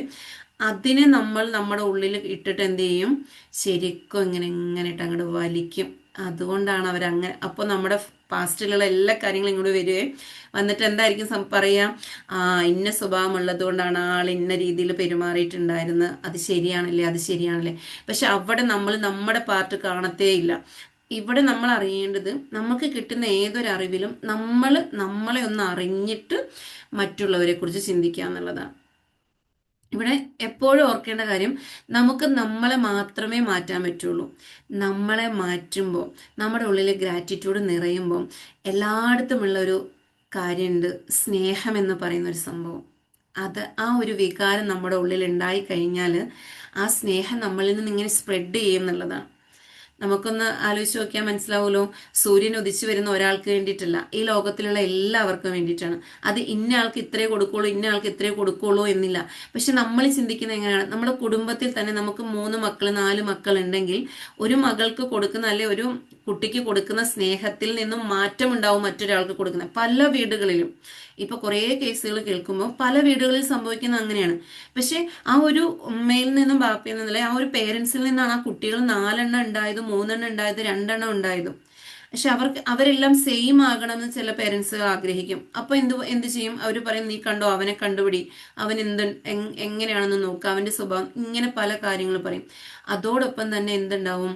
അതിനെ നമ്മൾ നമ്മുടെ ഉള്ളിൽ ഇട്ടിട്ട് എന്ത് ചെയ്യും, ശരിക്കും ഇങ്ങനെ ഇങ്ങനെ ഇട്ട് അങ്ങോട്ട് വലിക്കും. അതുകൊണ്ടാണ് അവരങ്ങനെ. അപ്പോൾ നമ്മുടെ പാസ്റ്റിലുള്ള എല്ലാ കാര്യങ്ങളും ഇങ്ങോട്ട് വരികയും വന്നിട്ട് എന്തായിരിക്കും പറയാ, ആ ഇന്ന സ്വഭാവം ഉള്ളത് കൊണ്ടാണ് ആൾ ഇന്ന രീതിയിൽ പെരുമാറിയിട്ടുണ്ടായിരുന്നത്, അത് ശരിയാണല്ലേ, അത് ശരിയാണല്ലേ. പക്ഷെ അവിടെ നമ്മൾ നമ്മുടെ പാർട്ട് കാണത്തേ ഇല്ല. ഇവിടെ നമ്മൾ അറിയേണ്ടത്, നമുക്ക് കിട്ടുന്ന ഏതൊരു അറിവിലും നമ്മളെ ഒന്ന് അറിഞ്ഞിട്ട് മറ്റുള്ളവരെ കുറിച്ച് ചിന്തിക്കുക എന്നുള്ളതാണ്. ഇവിടെ എപ്പോഴും ഓർക്കേണ്ട കാര്യം, നമുക്ക് നമ്മളെ മാത്രമേ മാറ്റാൻ പറ്റുള്ളൂ. നമ്മളെ മാറ്റുമ്പോൾ, നമ്മുടെ ഉള്ളിൽ ഗ്രാറ്റിറ്റ്യൂഡ് നിറയുമ്പോൾ എല്ലായിടത്തുമുള്ള ഒരു കാര്യമുണ്ട്, സ്നേഹം എന്ന് പറയുന്ന ഒരു സംഭവം. അത് ആ ഒരു വികാരം നമ്മുടെ ഉള്ളിൽ ഉണ്ടായി കഴിഞ്ഞാൽ ആ സ്നേഹം നമ്മളിൽ നിന്ന് ഇങ്ങനെ സ്പ്രെഡ് ചെയ്യും എന്നുള്ളതാണ്. നമുക്കൊന്ന് ആലോചിച്ച് നോക്കിയാൽ മനസ്സിലാവുമല്ലോ, സൂര്യൻ ഉദിച്ചു വരുന്ന ഒരാൾക്ക് വേണ്ടിയിട്ടല്ല, ഈ ലോകത്തിലുള്ള എല്ലാവർക്കും വേണ്ടിയിട്ടാണ്. അത് ഇന്ന ആൾക്ക് ഇത്രേ കൊടുക്കുള്ളൂ, ഇന്ന ആൾക്ക് ഇത്രേ കൊടുക്കുള്ളൂ എന്നില്ല. പക്ഷെ നമ്മൾ ചിന്തിക്കുന്നത് എങ്ങനെയാണ്, നമ്മുടെ കുടുംബത്തിൽ തന്നെ നമുക്ക് 3 മക്കൾ 4 മക്കൾ ഉണ്ടെങ്കിൽ ഒരു മകൾക്ക് കൊടുക്കുന്ന, അല്ലെ ഒരു കുട്ടിക്ക് കൊടുക്കുന്ന സ്നേഹത്തിൽ നിന്നും മാറ്റം ഉണ്ടാവും മറ്റൊരാൾക്ക് കൊടുക്കുന്നത്. പല വീടുകളിലും ഇപ്പൊ കുറേ കേസുകൾ കേൾക്കുമ്പോൾ പല വീടുകളിൽ സംഭവിക്കുന്നത് അങ്ങനെയാണ്. പക്ഷെ ആ ഒരു ഉമ്മയിൽ നിന്നും ബാപ്പയിൽ നിന്നും, ആ ഒരു പേരൻസിൽ നിന്നാണ് ആ കുട്ടികൾ 4 എണ്ണം ഉണ്ടായതും 3 എണ്ണം ഉണ്ടായത് 2 എണ്ണം ഉണ്ടായതും. പക്ഷെ അവരെല്ലാം സെയിം ആകണമെന്ന് ചില പേരൻസ് ആഗ്രഹിക്കും. അപ്പൊ എന്ത് ചെയ്യും, അവർ പറയും, നീ കണ്ടോ, അവനെ കണ്ടുപിടി, അവൻ എങ്ങനെയാണെന്ന് നോക്കുക, അവന്റെ സ്വഭാവം, ഇങ്ങനെ പല കാര്യങ്ങൾ പറയും. അതോടൊപ്പം തന്നെ എന്തുണ്ടാവും,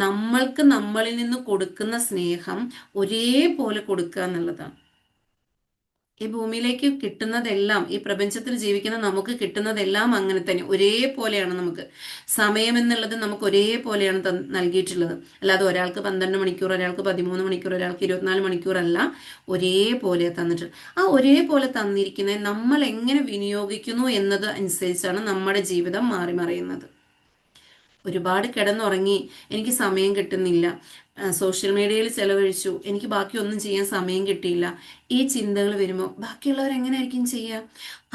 നമ്മൾക്ക് നമ്മളിൽ നിന്ന് കൊടുക്കുന്ന സ്നേഹം ഒരേപോലെ കൊടുക്കുക എന്നുള്ളതാണ്. ഈ ഭൂമിയിലേക്ക് കിട്ടുന്നതെല്ലാം, ഈ പ്രപഞ്ചത്തിൽ ജീവിക്കുന്ന നമുക്ക് കിട്ടുന്നതെല്ലാം അങ്ങനെ തന്നെ ഒരേപോലെയാണ്. നമുക്ക് സമയം എന്നുള്ളത് നമുക്ക് ഒരേപോലെയാണ് നൽകിയിട്ടുള്ളത്. അല്ലാതെ ഒരാൾക്ക് 12 മണിക്കൂർ, ഒരാൾക്ക് 13 മണിക്കൂർ, ഒരാൾക്ക് 24 മണിക്കൂർ അല്ല, ഒരേപോലെ തന്നിട്ട്. ആ ഒരേപോലെ തന്നിരിക്കുന്നത് നമ്മൾ എങ്ങനെ വിനിയോഗിക്കുന്നു എന്നത് അനുസരിച്ചാണ് നമ്മുടെ ജീവിതം മാറി മറിയുന്നത്. ഒരുപാട് കിടന്നുറങ്ങി, എനിക്ക് സമയം കിട്ടുന്നില്ല, സോഷ്യൽ മീഡിയയിൽ ചെലവഴിച്ചു, എനിക്ക് ബാക്കി ഒന്നും ചെയ്യാൻ സമയം കിട്ടിയില്ല, ഈ ചിന്തകൾ വരുമ്പോൾ ബാക്കിയുള്ളവർ എങ്ങനെയായിരിക്കും ചെയ്യുക?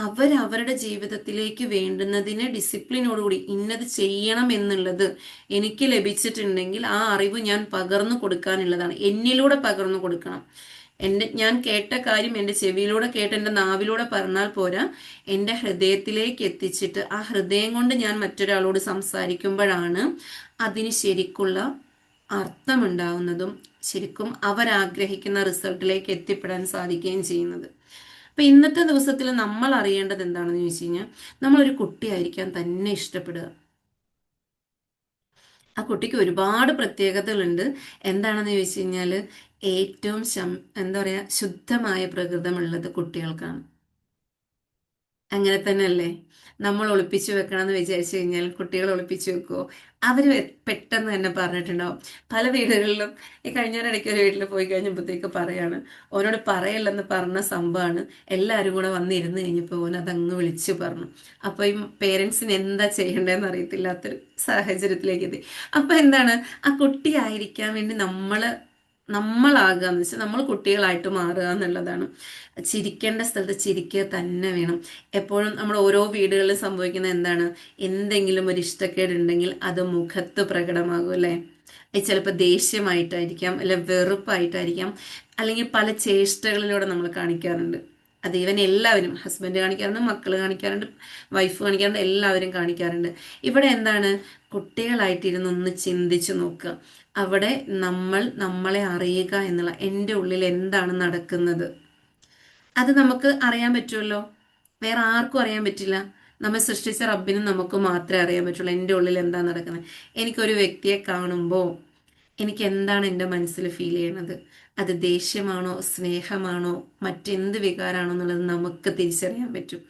അവരവരുടെ ജീവിതത്തിലേക്ക് വേണ്ടുന്നതിന് ഡിസിപ്ലിനോടുകൂടി ഇന്നത് ചെയ്യണം എന്നുള്ളത് എനിക്ക് ലഭിച്ചിട്ടുണ്ടെങ്കിൽ ആ അറിവ് ഞാൻ പകർന്നു കൊടുക്കാനുള്ളതാണ്, എന്നിലൂടെ പകർന്നു കൊടുക്കണം. ഞാൻ കേട്ട കാര്യം എൻ്റെ ചെവിയിലൂടെ കേട്ട് എൻ്റെ നാവിലൂടെ പറഞ്ഞാൽ പോരാ, എൻ്റെ ഹൃദയത്തിലേക്ക് എത്തിച്ചിട്ട് ആ ഹൃദയം കൊണ്ട് ഞാൻ മറ്റൊരാളോട് സംസാരിക്കുമ്പോഴാണ് അതിന് ശരിക്കുള്ള അർത്ഥമുണ്ടാവുന്നതും ശരിക്കും അവരാഗ്രഹിക്കുന്ന റിസൾട്ടിലേക്ക് എത്തിപ്പെടാൻ സാധിക്കുകയും ചെയ്യുന്നത്. അപ്പൊ ഇന്നത്തെ ദിവസത്തിൽ നമ്മൾ അറിയേണ്ടത് എന്താണെന്ന് ചോദിച്ചു കഴിഞ്ഞാൽ, നമ്മളൊരു കുട്ടിയായിരിക്കാൻ തന്നെ ഇഷ്ടപ്പെടുക. ആ കുട്ടിക്ക് ഒരുപാട് പ്രത്യേകതകളുണ്ട്. എന്താണെന്ന് ചോദിച്ചു കഴിഞ്ഞാൽ, ഏറ്റവും എന്താ പറയാ, ശുദ്ധമായ പ്രകൃതമുള്ളത് കുട്ടികൾക്കാണ്. അങ്ങനെ തന്നെയല്ലേ? നമ്മൾ ഒളിപ്പിച്ചു വെക്കണം എന്ന് വിചാരിച്ചു കഴിഞ്ഞാൽ കുട്ടികൾ ഒളിപ്പിച്ചു വെക്കുമോ? അവർ പെട്ടെന്ന് തന്നെ പറഞ്ഞിട്ടുണ്ടാവും. പല വീടുകളിലും, ഈ കഴിഞ്ഞൊരിടയ്ക്ക് ഒരു വീട്ടിൽ പോയി കഴിഞ്ഞപ്പോഴത്തേക്ക് പറയാണ്, ഓനോട് പറയല്ലെന്ന് പറഞ്ഞ സംഭവമാണ് എല്ലാവരും കൂടെ വന്നിരുന്ന് കഴിഞ്ഞപ്പോൾ ഓൻ അതങ്ങ് വിളിച്ചു പറഞ്ഞു. അപ്പോൾ ഈ പേരൻസിന് എന്താ ചെയ്യേണ്ടതെന്ന് അറിയത്തില്ലാത്തൊരു സാഹചര്യത്തിലേക്ക് എത്തി. അപ്പോൾ എന്താണ്, ആ കുട്ടിയായിരിക്കാൻ വേണ്ടി നമ്മളാകുക എന്ന് വെച്ചാൽ നമ്മൾ കുട്ടികളായിട്ട് മാറുക എന്നുള്ളതാണ്. ചിരിക്കേണ്ട സ്ഥലത്ത് ചിരിക്കുക തന്നെ വേണം. എപ്പോഴും നമ്മൾ ഓരോ വീടുകളിൽ സംഭവിക്കുന്ന എന്താണ്, എന്തെങ്കിലും ഒരു ഇഷ്ടക്കേടുണ്ടെങ്കിൽ അത് മുഖത്ത് പ്രകടമാകും അല്ലേ? ചിലപ്പോൾ ദേഷ്യമായിട്ടായിരിക്കാം, അല്ലെ വെറുപ്പായിട്ടായിരിക്കാം, അല്ലെങ്കിൽ പല ചേഷ്ടകളിലൂടെ നമ്മൾ കാണിക്കാറുണ്ട്. അത് ഈവൻ എല്ലാവരും, ഹസ്ബൻഡ് കാണിക്കാറുണ്ട്, മക്കൾ കാണിക്കാറുണ്ട്, വൈഫ് കാണിക്കാറുണ്ട്, എല്ലാവരും കാണിക്കാറുണ്ട്. ഇവിടെ എന്താണ്, കുട്ടികളായിട്ടിരുന്ന് ഒന്ന് ചിന്തിച്ചു നോക്കുക. അവിടെ നമ്മളെ അറിയുക എന്നുള്ള, എൻ്റെ ഉള്ളിൽ എന്താണ് നടക്കുന്നത് അത് നമുക്ക് അറിയാൻ പറ്റുമല്ലോ, വേറെ ആർക്കും അറിയാൻ പറ്റില്ല. നമ്മെ സൃഷ്ടിച്ച റബ്ബിനും നമുക്ക് മാത്രമേ അറിയാൻ പറ്റുള്ളൂ എൻ്റെ ഉള്ളിൽ എന്താ നടക്കുന്നത്. എനിക്കൊരു വ്യക്തിയെ കാണുമ്പോൾ എനിക്ക് എന്താണ് എൻ്റെ മനസ്സിൽ ഫീൽ ചെയ്യണത്, അത് ദേഷ്യമാണോ സ്നേഹമാണോ മറ്റെന്ത് വികാരമാണോ എന്നുള്ളത് നമുക്ക് തിരിച്ചറിയാൻ പറ്റും.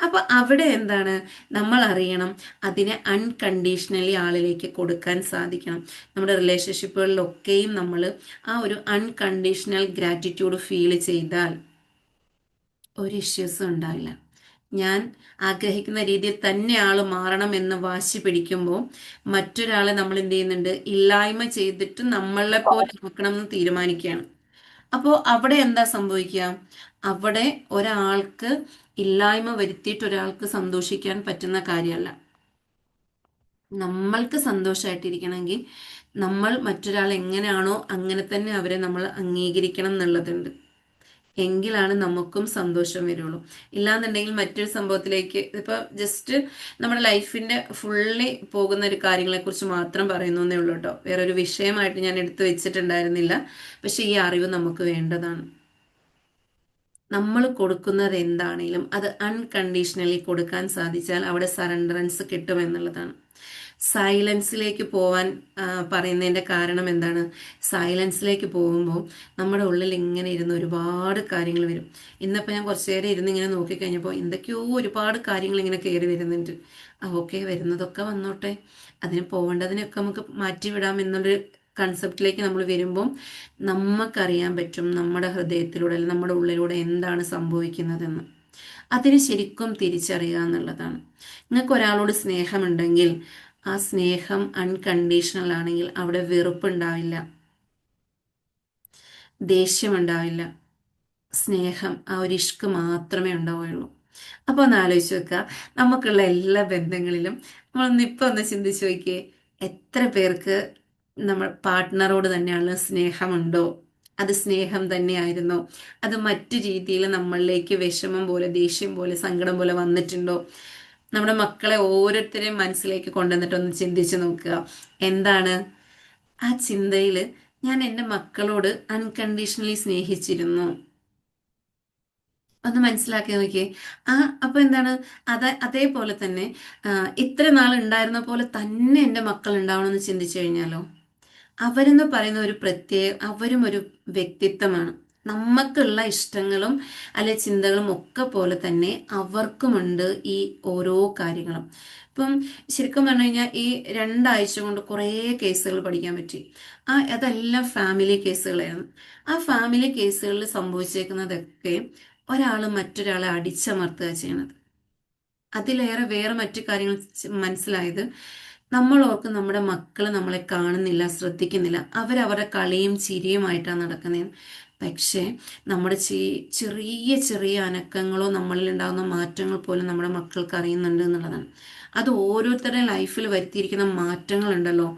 അപ്പോൾ അവിടെ എന്താണ് നമ്മൾ അറിയണം, അതിനെ അൺകണ്ടീഷണലി ആളിലേക്ക് കൊടുക്കാൻ സാധിക്കണം. നമ്മുടെ റിലേഷൻഷിപ്പുകളിലൊക്കെയും നമ്മൾ ആ ഒരു അൺകണ്ടീഷണൽ ഗ്രാറ്റിറ്റ്യൂഡ് ഫീൽ ചെയ്താൽ ഒരു ഇഷ്യൂസും ഉണ്ടാവില്ല. ഞാൻ ആഗ്രഹിക്കുന്ന രീതിയിൽ തന്നെ ആൾ മാറണം എന്ന് വാശി പിടിക്കുമ്പോൾ മറ്റൊരാളെ നമ്മൾ എന്ത് ചെയ്യുന്നുണ്ട്, ഇല്ലായ്മ ചെയ്തിട്ട് നമ്മളെ പോലെ നോക്കണം എന്ന് തീരുമാനിക്കുകയാണ്. അപ്പോൾ അവിടെ എന്താ സംഭവിക്കുക, അവിടെ ഒരാൾക്ക് ഇല്ലായ്മ വരുത്തിയിട്ട് ഒരാൾക്ക് സന്തോഷിക്കാൻ പറ്റുന്ന കാര്യമല്ല. നമ്മൾക്ക് സന്തോഷമായിട്ടിരിക്കണമെങ്കിൽ നമ്മൾ മറ്റൊരാൾ എങ്ങനെയാണോ അങ്ങനെ തന്നെ അവരെ നമ്മൾ അംഗീകരിക്കണം എന്നുള്ളതുണ്ട്. എങ്കിലാണ് നമുക്കും സന്തോഷം വരുള്ളൂ. ഇല്ലാന്നുണ്ടെങ്കിൽ മറ്റൊരു സംഭവത്തിലേക്ക്, ഇപ്പോൾ ജസ്റ്റ് നമ്മുടെ ലൈഫിൻ്റെ ഫുള്ളി പോകുന്ന ഒരു കാര്യങ്ങളെക്കുറിച്ച് മാത്രം പറയുന്നു എന്നേ ഉള്ളൂ കേട്ടോ. വേറൊരു വിഷയമായിട്ട് ഞാൻ എടുത്തു വെച്ചിട്ടുണ്ടായിരുന്നില്ല. പക്ഷെ ഈ അറിവ് നമുക്ക് വേണ്ടതാണ്. നമ്മൾ കൊടുക്കുന്നത് എന്താണെങ്കിലും അത് അൺകണ്ടീഷണലി കൊടുക്കാൻ സാധിച്ചാൽ അവിടെ സറണ്ടറൻസ് കിട്ടുമെന്നുള്ളതാണ്. സൈലൻസിലേക്ക് പോവാൻ പറയുന്നതിൻ്റെ കാരണം എന്താണ്, സൈലൻസിലേക്ക് പോകുമ്പോൾ നമ്മുടെ ഉള്ളിൽ ഇങ്ങനെ ഇരുന്ന് ഒരുപാട് കാര്യങ്ങൾ വരും. ഇന്നിപ്പോൾ ഞാൻ കുറച്ച് നേരം ഇരുന്ന് ഇങ്ങനെ നോക്കിക്കഴിഞ്ഞപ്പോൾ എന്തൊക്കെയോ ഒരുപാട് കാര്യങ്ങൾ ഇങ്ങനെ കയറി വരുന്നുണ്ട്. ഓക്കെ, വരുന്നതൊക്കെ വന്നോട്ടെ, അതിന് പോകേണ്ടതിനൊക്കെ നമുക്ക് മാറ്റിവിടാം എന്നുള്ളൊരു കൺസെപ്റ്റിലേക്ക് നമ്മൾ വരുമ്പം നമുക്കറിയാൻ പറ്റും നമ്മുടെ ഹൃദയത്തിലൂടെ അല്ലെങ്കിൽ നമ്മുടെ ഉള്ളിലൂടെ എന്താണ് സംഭവിക്കുന്നതെന്ന്. അതിന് ശരിക്കും തിരിച്ചറിയുക എന്നുള്ളതാണ്. നിങ്ങൾക്ക് ഒരാളോട് സ്നേഹമുണ്ടെങ്കിൽ ആ സ്നേഹം അൺകണ്ടീഷണൽ ആണെങ്കിൽ അവിടെ വെറുപ്പുണ്ടാവില്ല, ദേഷ്യമുണ്ടാവില്ല, സ്നേഹം, ആ ഒരു ഇഷ്ക് മാത്രമേ ഉണ്ടാവുകയുള്ളൂ. അപ്പോൾ ഒന്ന് ആലോചിച്ച് വെക്കുക, നമുക്കുള്ള എല്ലാ ബന്ധങ്ങളിലും ഒന്ന് ചിന്തിച്ച് നോക്കിയേ, എത്ര പേർക്ക് നമ്മൾ പാർട്ട്ണറോട് തന്നെയാണ് സ്നേഹമുണ്ടോ, അത് സ്നേഹം തന്നെയായിരുന്നോ, അത് മറ്റു രീതിയിൽ നമ്മളിലേക്ക് വിഷമം പോലെ ദേഷ്യം പോലെ സങ്കടം പോലെ വന്നിട്ടുണ്ടോ? നമ്മുടെ മക്കളെ ഓരോരുത്തരെയും മനസ്സിലേക്ക് കൊണ്ടുവന്നിട്ടൊന്ന് ചിന്തിച്ച് നോക്കുക. എന്താണ് ആ ചിന്തയിൽ, ഞാൻ എൻ്റെ മക്കളോട് അൺകണ്ടീഷണലി സ്നേഹിച്ചിരുന്നു, ഒന്ന് മനസ്സിലാക്കി നോക്കിയേ. അപ്പൊ എന്താണ്, അതേപോലെ തന്നെ ഇത്ര നാൾ ഉണ്ടായിരുന്ന പോലെ തന്നെ എൻ്റെ മക്കൾ ഉണ്ടാവണമെന്ന് ചിന്തിച്ചു കഴിഞ്ഞാലോ, അവരെന്ന് പറയുന്ന അവരും ഒരു വ്യക്തിത്വമാണ്. നമുക്കുള്ള ഇഷ്ടങ്ങളും അല്ലെ ചിന്തകളും ഒക്കെ പോലെ തന്നെ അവർക്കുമുണ്ട് ഈ ഓരോ കാര്യങ്ങളും. ഇപ്പം ശരിക്കും പറഞ്ഞു കഴിഞ്ഞാൽ ഈ 2 ആഴ്ച കൊണ്ട് കുറേ കേസുകൾ പഠിക്കാൻ പറ്റി. അതെല്ലാം ഫാമിലി കേസുകളായിരുന്നു. ആ ഫാമിലി കേസുകളിൽ സംഭവിച്ചേക്കുന്നതൊക്കെ ഒരാൾ മറ്റൊരാളെ അടിച്ചമർത്തുക ചെയ്യണത്. അതിലേറെ വേറെ മറ്റു കാര്യങ്ങൾ മനസ്സിലായത്, നമ്മൾ ഓർക്കും നമ്മുടെ മക്കൾ നമ്മളെ കാണുന്നില്ല, ശ്രദ്ധിക്കുന്നില്ല, അവരവരുടെ കളിയും ചിരിയുമായിട്ടാണ് നടക്കുന്നത്. പക്ഷേ നമ്മുടെ ചെറിയ ചെറിയ അനക്കങ്ങളോ നമ്മളിൽ ഉണ്ടാകുന്ന മാറ്റങ്ങൾ പോലും നമ്മുടെ മക്കൾക്ക് അറിയുന്നുണ്ട് എന്നുള്ളതാണ്. അത് ഓരോരുത്തരുടെ ലൈഫിൽ വരുത്തിയിരിക്കുന്ന മാറ്റങ്ങളുണ്ടല്ലോ,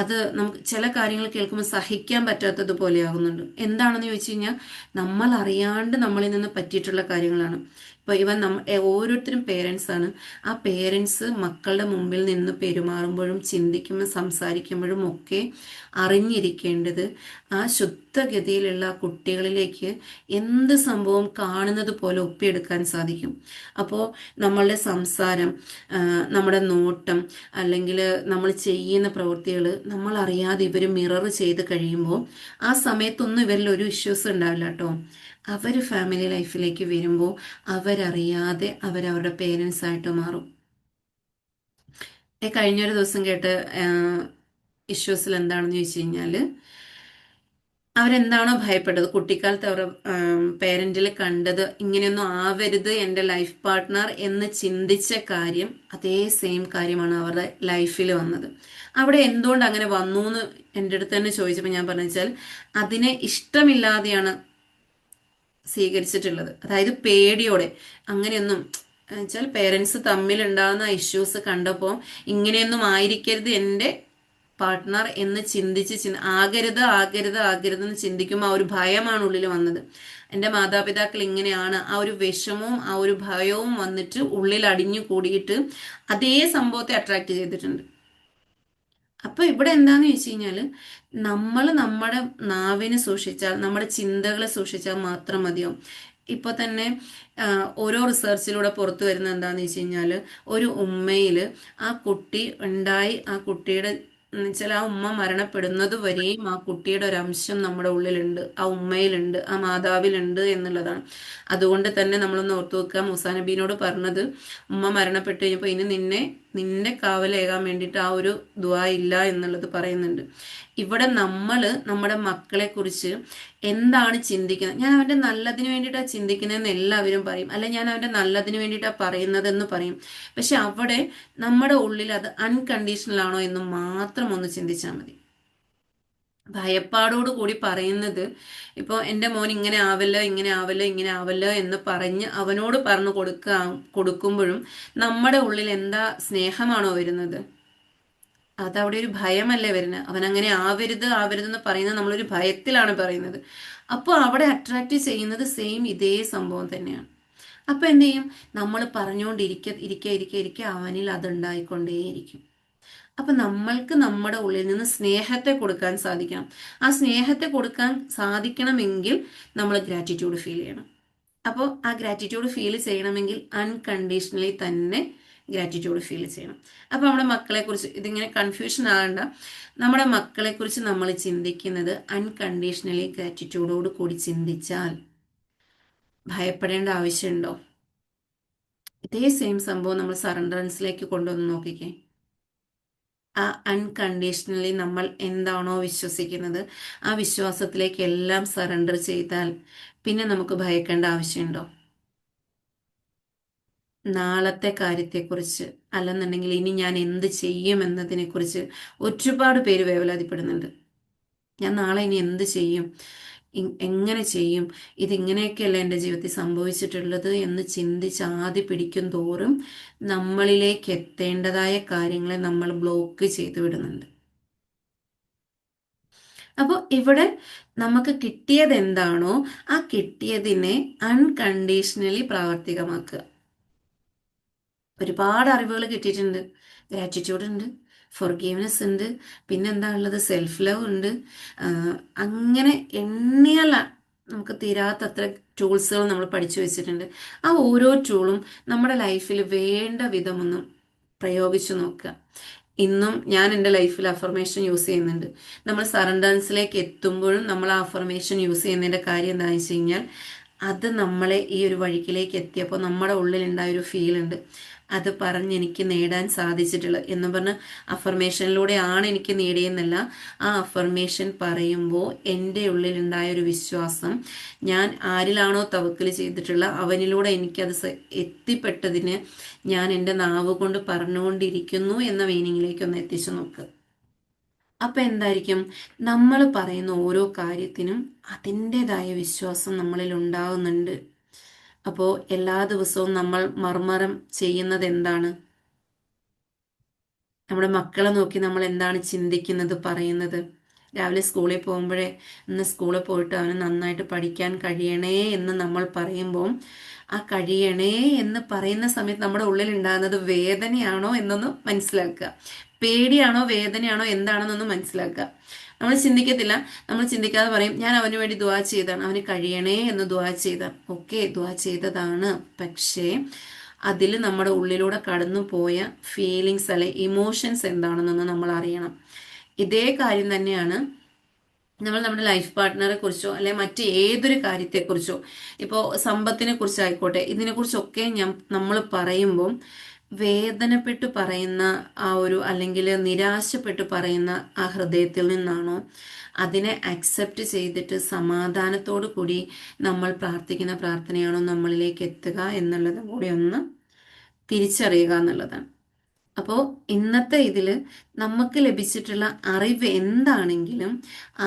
അത് നമുക്ക് ചില കാര്യങ്ങൾ കേൾക്കുമ്പോൾ സഹിക്കാൻ പറ്റാത്തതുപോലെ ആകുന്നുണ്ട്. എന്താണെന്ന് ചോദിച്ചു കഴിഞ്ഞാൽ, നമ്മൾ അറിയാണ്ട് നമ്മളിൽ നിന്ന് പറ്റിയിട്ടുള്ള കാര്യങ്ങളാണ്. ഇപ്പോൾ ഓരോരുത്തരും പേരൻസ് ആണ്. ആ പേരൻസ് മക്കളുടെ മുമ്പിൽ നിന്ന് പെരുമാറുമ്പോഴും ചിന്തിക്കുമ്പോഴും സംസാരിക്കുമ്പോഴും ഒക്കെ അറിഞ്ഞിരിക്കേണ്ടത്, ആ ശുദ്ധഗതിയിലുള്ള കുട്ടികളിലേക്ക് എന്ത് സംഭവം കാണുന്നത് പോലെ ഒപ്പിയെടുക്കാൻ സാധിക്കും. അപ്പോൾ നമ്മളുടെ സംസാരം, നമ്മുടെ നോട്ടം, അല്ലെങ്കിൽ നമ്മൾ ചെയ്യുന്ന പ്രവൃത്തികൾ നമ്മൾ അറിയാതെ ഇവർ മിറർ ചെയ്ത് കഴിയുമ്പോൾ ആ സമയത്തൊന്നും ഇവരിൽ ഒരു ഇഷ്യൂസ് ഉണ്ടാവില്ല കേട്ടോ. അവർ ഫാമിലി ലൈഫിലേക്ക് വരുമ്പോൾ അവരറിയാതെ അവരവരുടെ പേരൻസായിട്ട് മാറും. കഴിഞ്ഞൊരു ദിവസം കേട്ട് ഇഷ്യൂസിൽ എന്താണെന്ന് ചോദിച്ചു കഴിഞ്ഞാൽ, അവരെന്താണോ ഭയപ്പെട്ടത്, കുട്ടിക്കാലത്ത് അവർ പേരൻറ്റിൽ കണ്ടത്, ഇങ്ങനെയൊന്നും ആവരുത് എൻ്റെ ലൈഫ് പാർട്ട്ണർ എന്ന് ചിന്തിച്ച കാര്യം, അതേ സെയിം കാര്യമാണ് അവരുടെ ലൈഫിൽ വന്നത്. അവിടെ എന്തുകൊണ്ട് അങ്ങനെ വന്നു എന്ന് എൻ്റെ അടുത്ത് തന്നെ ചോദിച്ചപ്പോൾ ഞാൻ പറഞ്ഞു വെച്ചാൽ, അതിനെ ഇഷ്ടമില്ലാതെയാണ് സ്വീകരിച്ചിട്ടുള്ളത്. അതായത് പേടിയോടെ. അങ്ങനെയൊന്നും വെച്ചാൽ പേരൻസ് തമ്മിലുണ്ടാകുന്ന ഇഷ്യൂസ് കണ്ടപ്പോൾ ഇങ്ങനെയൊന്നും ആയിരിക്കരുത് എൻ്റെ പാർട്ട്ണർ എന്ന് ആകരുത് ആകരുത് ആകരുത് എന്ന് ചിന്തിക്കുമ്പോൾ ആ ഒരു ഭയമാണ് ഉള്ളിൽ വന്നത്. എൻ്റെ മാതാപിതാക്കൾ ഇങ്ങനെയാണ്, ആ ഒരു വിഷമവും ആ ഒരു ഭയവും വന്നിട്ട് ഉള്ളിൽ അടിഞ്ഞു കൂടിയിട്ട് അതേ സംഭവത്തെ അട്രാക്ട് ചെയ്തിട്ടുണ്ട്. അപ്പൊ ഇവിടെ എന്താന്ന് ചോദിച്ചു കഴിഞ്ഞാൽ, നമ്മൾ നമ്മുടെ നാവിനെ സൂക്ഷിച്ചാൽ, നമ്മുടെ ചിന്തകളെ സൂക്ഷിച്ചാൽ മാത്രം മതിയാവും. ഇപ്പോൾ തന്നെ ഓരോ റിസർച്ചിലൂടെ പുറത്തു വരുന്നത് എന്താണെന്ന് വെച്ച് കഴിഞ്ഞാൽ, ഒരു ഉമ്മയിൽ ആ കുട്ടി ഉണ്ടായി, ആ കുട്ടിയുടെ എന്നുവെച്ചാൽ ആ ഉമ്മ മരണപ്പെടുന്നത് വരെയും ആ കുട്ടിയുടെ ഒരു അംശം നമ്മുടെ ഉള്ളിലുണ്ട്, ആ ഉമ്മയിലുണ്ട്, ആ മാതാവിലുണ്ട് എന്നുള്ളതാണ്. അതുകൊണ്ട് തന്നെ നമ്മളൊന്ന് ഓർത്തു വെക്കുക, മൂസാ നബീനോട് പറഞ്ഞത്, ഉമ്മ മരണപ്പെട്ടു കഴിഞ്ഞപ്പോൾ ഇനി നിന്റെ കാവലേകാൻ വേണ്ടിയിട്ട് ആ ഒരു ദുആ ഇല്ല എന്നുള്ളത് പറയുന്നുണ്ട്. ഇവിടെ നമ്മൾ നമ്മുടെ മക്കളെ കുറിച്ച് എന്താണ് ചിന്തിക്കുന്നത്, ഞാൻ അവൻ്റെ നല്ലതിന് വേണ്ടിയിട്ടാണ് ചിന്തിക്കുന്നതെന്ന് എല്ലാവരും പറയും, അല്ലെ ഞാൻ അവൻ്റെ നല്ലതിന് വേണ്ടിയിട്ടാണ് പറയുന്നതെന്ന് പറയും. പക്ഷെ അവിടെ നമ്മുടെ ഉള്ളിൽ അത് അൺകണ്ടീഷണൽ ആണോ എന്ന് മാത്രം ഒന്ന് ചിന്തിച്ചാൽ മതി. ഭയപ്പാടോട് കൂടി പറയുന്നത്, ഇപ്പോൾ എൻ്റെ മോൻ ഇങ്ങനെ ആവല്ലോ, ഇങ്ങനെ ആവല്ലോ, ഇങ്ങനെ ആവല്ലോ എന്ന് പറഞ്ഞ് അവനോട് പറഞ്ഞു കൊടുക്കുമ്പോഴും നമ്മുടെ ഉള്ളിൽ എന്താ സ്നേഹമാണോ വരുന്നത്? അതവിടെ ഒരു ഭയമല്ലേ വരുന്നത്. അവൻ അങ്ങനെ ആവരുത് ആവരുതെന്ന് പറയുന്നത് നമ്മളൊരു ഭയത്തിലാണ് പറയുന്നത്. അപ്പോൾ അവിടെ അട്രാക്റ്റ് ചെയ്യുന്നത് സെയിം ഇതേ സംഭവം തന്നെയാണ്. അപ്പോൾ എന്ത് ചെയ്യും? നമ്മൾ പറഞ്ഞുകൊണ്ടിരിക്കെ ഇരിക്കെ ഇരിക്കെ ഇരിക്കെ അവനിൽ അതുണ്ടായിക്കൊണ്ടേയിരിക്കും. അപ്പം നമ്മൾക്ക് നമ്മുടെ ഉള്ളിൽ നിന്ന് സ്നേഹത്തെ കൊടുക്കാൻ സാധിക്കണം. ആ സ്നേഹത്തെ കൊടുക്കാൻ സാധിക്കണമെങ്കിൽ നമ്മൾ ഗ്രാറ്റിറ്റ്യൂഡ് ഫീൽ ചെയ്യണം. അപ്പോൾ ആ ഗ്രാറ്റിറ്റ്യൂഡ് ഫീൽ ചെയ്യണമെങ്കിൽ അൺകണ്ടീഷണലി തന്നെ ഗ്രാറ്റിറ്റ്യൂഡ് ഫീൽ ചെയ്യണം. അപ്പോൾ നമ്മുടെ മക്കളെക്കുറിച്ച് ഇതിങ്ങനെ കൺഫ്യൂഷൻ ആകണ്ട. നമ്മുടെ മക്കളെക്കുറിച്ച് നമ്മൾ ചിന്തിക്കുന്നത് അൺകണ്ടീഷണലി ഗ്രാറ്റിറ്റ്യൂഡോട് കൂടി ചിന്തിച്ചാൽ ഭയപ്പെടേണ്ട ആവശ്യമുണ്ടോ? ഇതേ സെയിം സംഭവം നമ്മൾ സറണ്ടറൻസിലേക്ക് കൊണ്ടുവന്ന് നോക്കിക്കേ. ആ അൺകണ്ടീഷണലി നമ്മൾ എന്താണോ വിശ്വസിക്കുന്നത് ആ വിശ്വാസത്തിലേക്ക് എല്ലാം സറണ്ടർ ചെയ്താൽ പിന്നെ നമുക്ക് ഭയക്കേണ്ട ആവശ്യമുണ്ടോ? നാളത്തെ കാര്യത്തെക്കുറിച്ച് അല്ലെന്നുണ്ടെങ്കിൽ ഇനി ഞാൻ എന്ത് ചെയ്യും എന്നതിനെക്കുറിച്ച് ഒരുപാട് പേര് വേവലാതിപ്പെടുന്നുണ്ട്. ഞാൻ നാളെ ഇനി എന്ത് ചെയ്യും, എങ്ങനെ ചെയ്യും, ഇതിങ്ങനെയൊക്കെയല്ല എൻ്റെ ജീവിതത്തിൽ സംഭവിച്ചിട്ടുള്ളത് എന്ന് ചിന്തിച്ച് ആദ്യ പിടിക്കും തോറും നമ്മളിലേക്ക് എത്തേണ്ടതായ കാര്യങ്ങളെ നമ്മൾ ബ്ലോക്ക് ചെയ്തു വിടുന്നുണ്ട്. അപ്പോൾ ഇവിടെ നമുക്ക് കിട്ടിയത് എന്താണോ ആ കിട്ടിയതിനെ അൺകണ്ടീഷണലി പ്രാവർത്തികമാക്കുക. ഒരുപാട് അറിവുകൾ കിട്ടിയിട്ടുണ്ട്. ഗ്രാറ്റിറ്റ്യൂഡ് ഉണ്ട്, ഫൊർഗീവ്നെസ് ഉണ്ട്, പിന്നെന്താ ഉള്ളത്, സെൽഫ് ലവ് ഉണ്ട്. അങ്ങനെ എണ്ണിയാൽ നമുക്ക് തീരാത്തത്ര ടൂൾസുകൾ നമ്മൾ പഠിച്ചു വെച്ചിട്ടുണ്ട്. ആ ഓരോ ടൂളും നമ്മുടെ ലൈഫിൽ വേണ്ട വിധമൊന്നും പ്രയോഗിച്ചു നോക്കുക. ഇന്നും ഞാൻ എൻ്റെ ലൈഫിൽ അഫർമേഷൻ യൂസ് ചെയ്യുന്നുണ്ട്. നമ്മൾ സറണ്ടൻസിലേക്ക് എത്തുമ്പോഴും നമ്മൾ ആ അഫർമേഷൻ യൂസ് ചെയ്യുന്നതിൻ്റെ കാര്യം എന്താണെന്ന് വെച്ച് കഴിഞ്ഞാൽ അത് നമ്മളെ ഈ ഒരു വഴിക്കിലേക്ക് എത്തിയപ്പോൾ നമ്മുടെ ഉള്ളിലുണ്ടായൊരു ഫീൽ ഉണ്ട്, അത് പറഞ്ഞ് എനിക്ക് നേടാൻ സാധിച്ചിട്ടുള്ളത് എന്ന് പറഞ്ഞ് അഫർമേഷനിലൂടെയാണ് എനിക്ക് നേടിയെന്നല്ല. ആ അഫർമേഷൻ പറയുമ്പോൾ എൻ്റെ ഉള്ളിലുണ്ടായൊരു വിശ്വാസം, ഞാൻ ആരിലാണോ തവക്കൽ ചെയ്തിട്ടുള്ള അവനിലൂടെ എനിക്കത് എത്തിപ്പെട്ടതിന് ഞാൻ എൻ്റെ നാവ് കൊണ്ട് പറഞ്ഞുകൊണ്ടിരിക്കുന്നു എന്ന മീനിങ്ങിലേക്ക് ഒന്ന് എത്തിച്ചു നോക്കുക. അപ്പം എന്തായിരിക്കും, നമ്മൾ പറയുന്ന ഓരോ കാര്യത്തിനും അതിൻ്റെതായ വിശ്വാസം നമ്മളിൽ ഉണ്ടാകുന്നുണ്ട്. അപ്പോൾ എല്ലാ ദിവസവും നമ്മൾ മർമരം ചെയ്യുന്നത് എന്താണ്? നമ്മുടെ മക്കളെ നോക്കി നമ്മൾ എന്താണ് ചിന്തിക്കുന്നത്, പറയുന്നത്? രാവിലെ സ്കൂളിൽ പോകുമ്പോഴേ ഇന്ന് സ്കൂളിൽ പോയിട്ട് അവന് നന്നായിട്ട് പഠിക്കാൻ കഴിയണേ എന്ന് നമ്മൾ പറയുമ്പോൾ ആ കഴിയണേ എന്ന് പറയുന്ന സമയത്ത് നമ്മുടെ ഉള്ളിൽ ഉണ്ടാകുന്നത് വേദനയാണോ എന്നൊന്ന് മനസ്സിലാക്കുക. പേടിയാണോ വേദനയാണോ എന്താണെന്നൊന്ന് മനസ്സിലാക്കുക. നമ്മൾ ചിന്തിക്കത്തില്ല. നമ്മൾ ചിന്തിക്കാതെ പറയും, ഞാൻ അവന് വേണ്ടി ദുആ ചെയ്താണ്, അവന് കഴിയണേ എന്ന് ദുആ ചെയ്താണ്. ഓക്കെ, ദുആ ചെയ്തതാണ്. പക്ഷേ അതിൽ നമ്മുടെ ഉള്ളിലൂടെ കടന്നു പോയ ഫീലിങ്സ് അല്ലെ ഇമോഷൻസ് എന്താണെന്നൊന്ന് നമ്മൾ അറിയണം. ഇതേ കാര്യം തന്നെയാണ് നമ്മൾ നമ്മുടെ ലൈഫ് പാർട്ട്ണറെ കുറിച്ചോ അല്ലെ മറ്റ് ഏതൊരു കാര്യത്തെക്കുറിച്ചോ, ഇപ്പോൾ സമ്പത്തിനെ കുറിച്ചായിക്കോട്ടെ, ഇതിനെക്കുറിച്ചൊക്കെ നമ്മൾ പറയുമ്പോൾ വേദനപ്പെട്ട് പറയുന്ന ആ ഒരു, അല്ലെങ്കിൽ നിരാശപ്പെട്ട് പറയുന്ന ആ ഹൃദയത്തിൽ നിന്നാണോ, അതിനെ അക്സെപ്റ്റ് ചെയ്തിട്ട് സമാധാനത്തോടു കൂടി നമ്മൾ പ്രാർത്ഥിക്കുന്ന പ്രാർത്ഥനയാണോ നമ്മളിലേക്ക് എത്തുക എന്നുള്ളതും കൂടി ഒന്ന് തിരിച്ചറിയുക എന്നുള്ളതാണ്. അപ്പോൾ ഇന്നത്തെ ഇതിൽ നമുക്ക് ലഭിച്ചിട്ടുള്ള അറിവ് എന്താണെങ്കിലും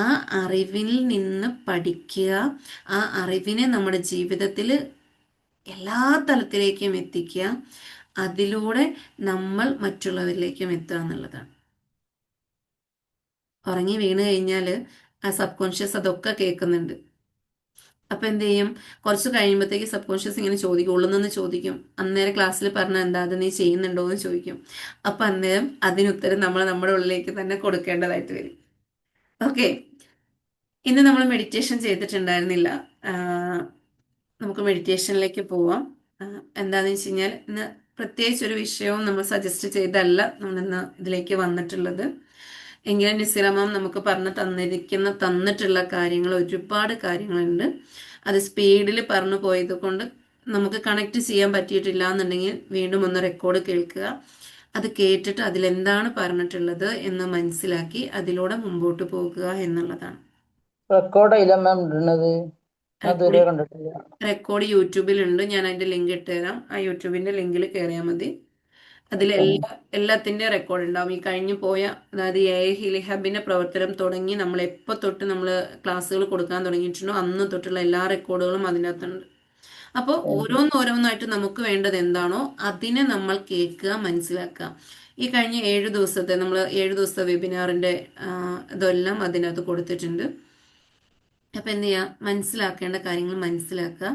ആ അറിവിൽ നിന്ന് പഠിക്കുക, ആ അറിവിനെ നമ്മുടെ ജീവിതത്തിൽ എല്ലാ തലത്തിലേക്കും എത്തിക്കുക, അതിലൂടെ നമ്മൾ മറ്റുള്ളവരിലേക്കും എത്തുക എന്നുള്ളതാണ്. ഉറങ്ങി വീണ് കഴിഞ്ഞാൽ ആ സബ് കോൺഷ്യസ് അതൊക്കെ കേൾക്കുന്നുണ്ട്. അപ്പം എന്ത് ചെയ്യും, കുറച്ച് കഴിയുമ്പോഴത്തേക്ക് സബ് കോൺഷ്യസ് ഇങ്ങനെ ചോദിക്കും, ഉള്ളുനിന്ന് ചോദിക്കും, അന്നേരം ക്ലാസ്സിൽ പറഞ്ഞ എന്താ, അത് നീ ചെയ്യുന്നുണ്ടോ എന്ന് ചോദിക്കും. അപ്പം അന്നേരം അതിനുത്തരം നമ്മൾ നമ്മുടെ ഉള്ളിലേക്ക് തന്നെ കൊടുക്കേണ്ടതായിട്ട് വരും. ഓക്കെ, ഇന്ന് നമ്മൾ മെഡിറ്റേഷൻ ചെയ്തിട്ടുണ്ടായിരുന്നില്ല. നമുക്ക് മെഡിറ്റേഷനിലേക്ക് പോവാം. എന്താണെന്ന് വെച്ച് കഴിഞ്ഞാൽ ഇന്ന് പ്രത്യേകിച്ച് ഒരു വിഷയവും നമ്മൾ സജസ്റ്റ് ചെയ്തല്ല നമ്മളിന്ന് ഇതിലേക്ക് വന്നിട്ടുള്ളത്. എങ്കിലും നിസിറമാം നമുക്ക് തന്നിട്ടുള്ള കാര്യങ്ങൾ ഒരുപാട് കാര്യങ്ങളുണ്ട്. അത് സ്പീഡിൽ പറഞ്ഞു പോയത് കൊണ്ട് നമുക്ക് കണക്ട് ചെയ്യാൻ പറ്റിയിട്ടില്ല എന്നുണ്ടെങ്കിൽ വീണ്ടും ഒന്ന് റെക്കോർഡ് കേൾക്കുക. അത് കേട്ടിട്ട് അതിലെന്താണ് പറഞ്ഞിട്ടുള്ളത് എന്ന് മനസ്സിലാക്കി അതിലൂടെ മുമ്പോട്ട് പോകുക എന്നുള്ളതാണ്. റെക്കോർഡ് ചെയ്യില്ല മാം ഇടുന്നത്, ഞാൻ റെക്കോർഡ് ഇതുവരെ കണ്ടിട്ടില്ല. റെക്കോർഡ് യൂട്യൂബിലുണ്ട്. ഞാൻ അതിന്റെ ലിങ്ക് ഇട്ട് തരാം. ആ യൂട്യൂബിന്റെ ലിങ്കിൽ കയറിയാൽ മതി. അതിൽ എല്ലാത്തിൻ്റെ റെക്കോർഡ് ഉണ്ടാവും. ഈ കഴിഞ്ഞു പോയ, അതായത് ഹീലിംഗ് ഹബിന്റെ പ്രവർത്തനം തുടങ്ങി നമ്മൾ എപ്പോൾ തൊട്ട് നമ്മൾ ക്ലാസ്സുകൾ കൊടുക്കാൻ തുടങ്ങിയിട്ടുണ്ടോ അന്ന് തൊട്ടുള്ള എല്ലാ റെക്കോർഡുകളും അതിനകത്തുണ്ട്. അപ്പോൾ ഓരോന്നോരോന്നായിട്ട് നമുക്ക് വേണ്ടത് എന്താണോ അതിനെ നമ്മൾ കേൾക്കുക, മനസ്സിലാക്കുക. ഈ കഴിഞ്ഞ 7 ദിവസത്തെ വെബിനാറിന്റെ ഇതെല്ലാം അതിനകത്ത് കൊടുത്തിട്ടുണ്ട്. അപ്പം എന്ത് ചെയ്യുക, മനസ്സിലാക്കേണ്ട കാര്യങ്ങൾ മനസ്സിലാക്കുക,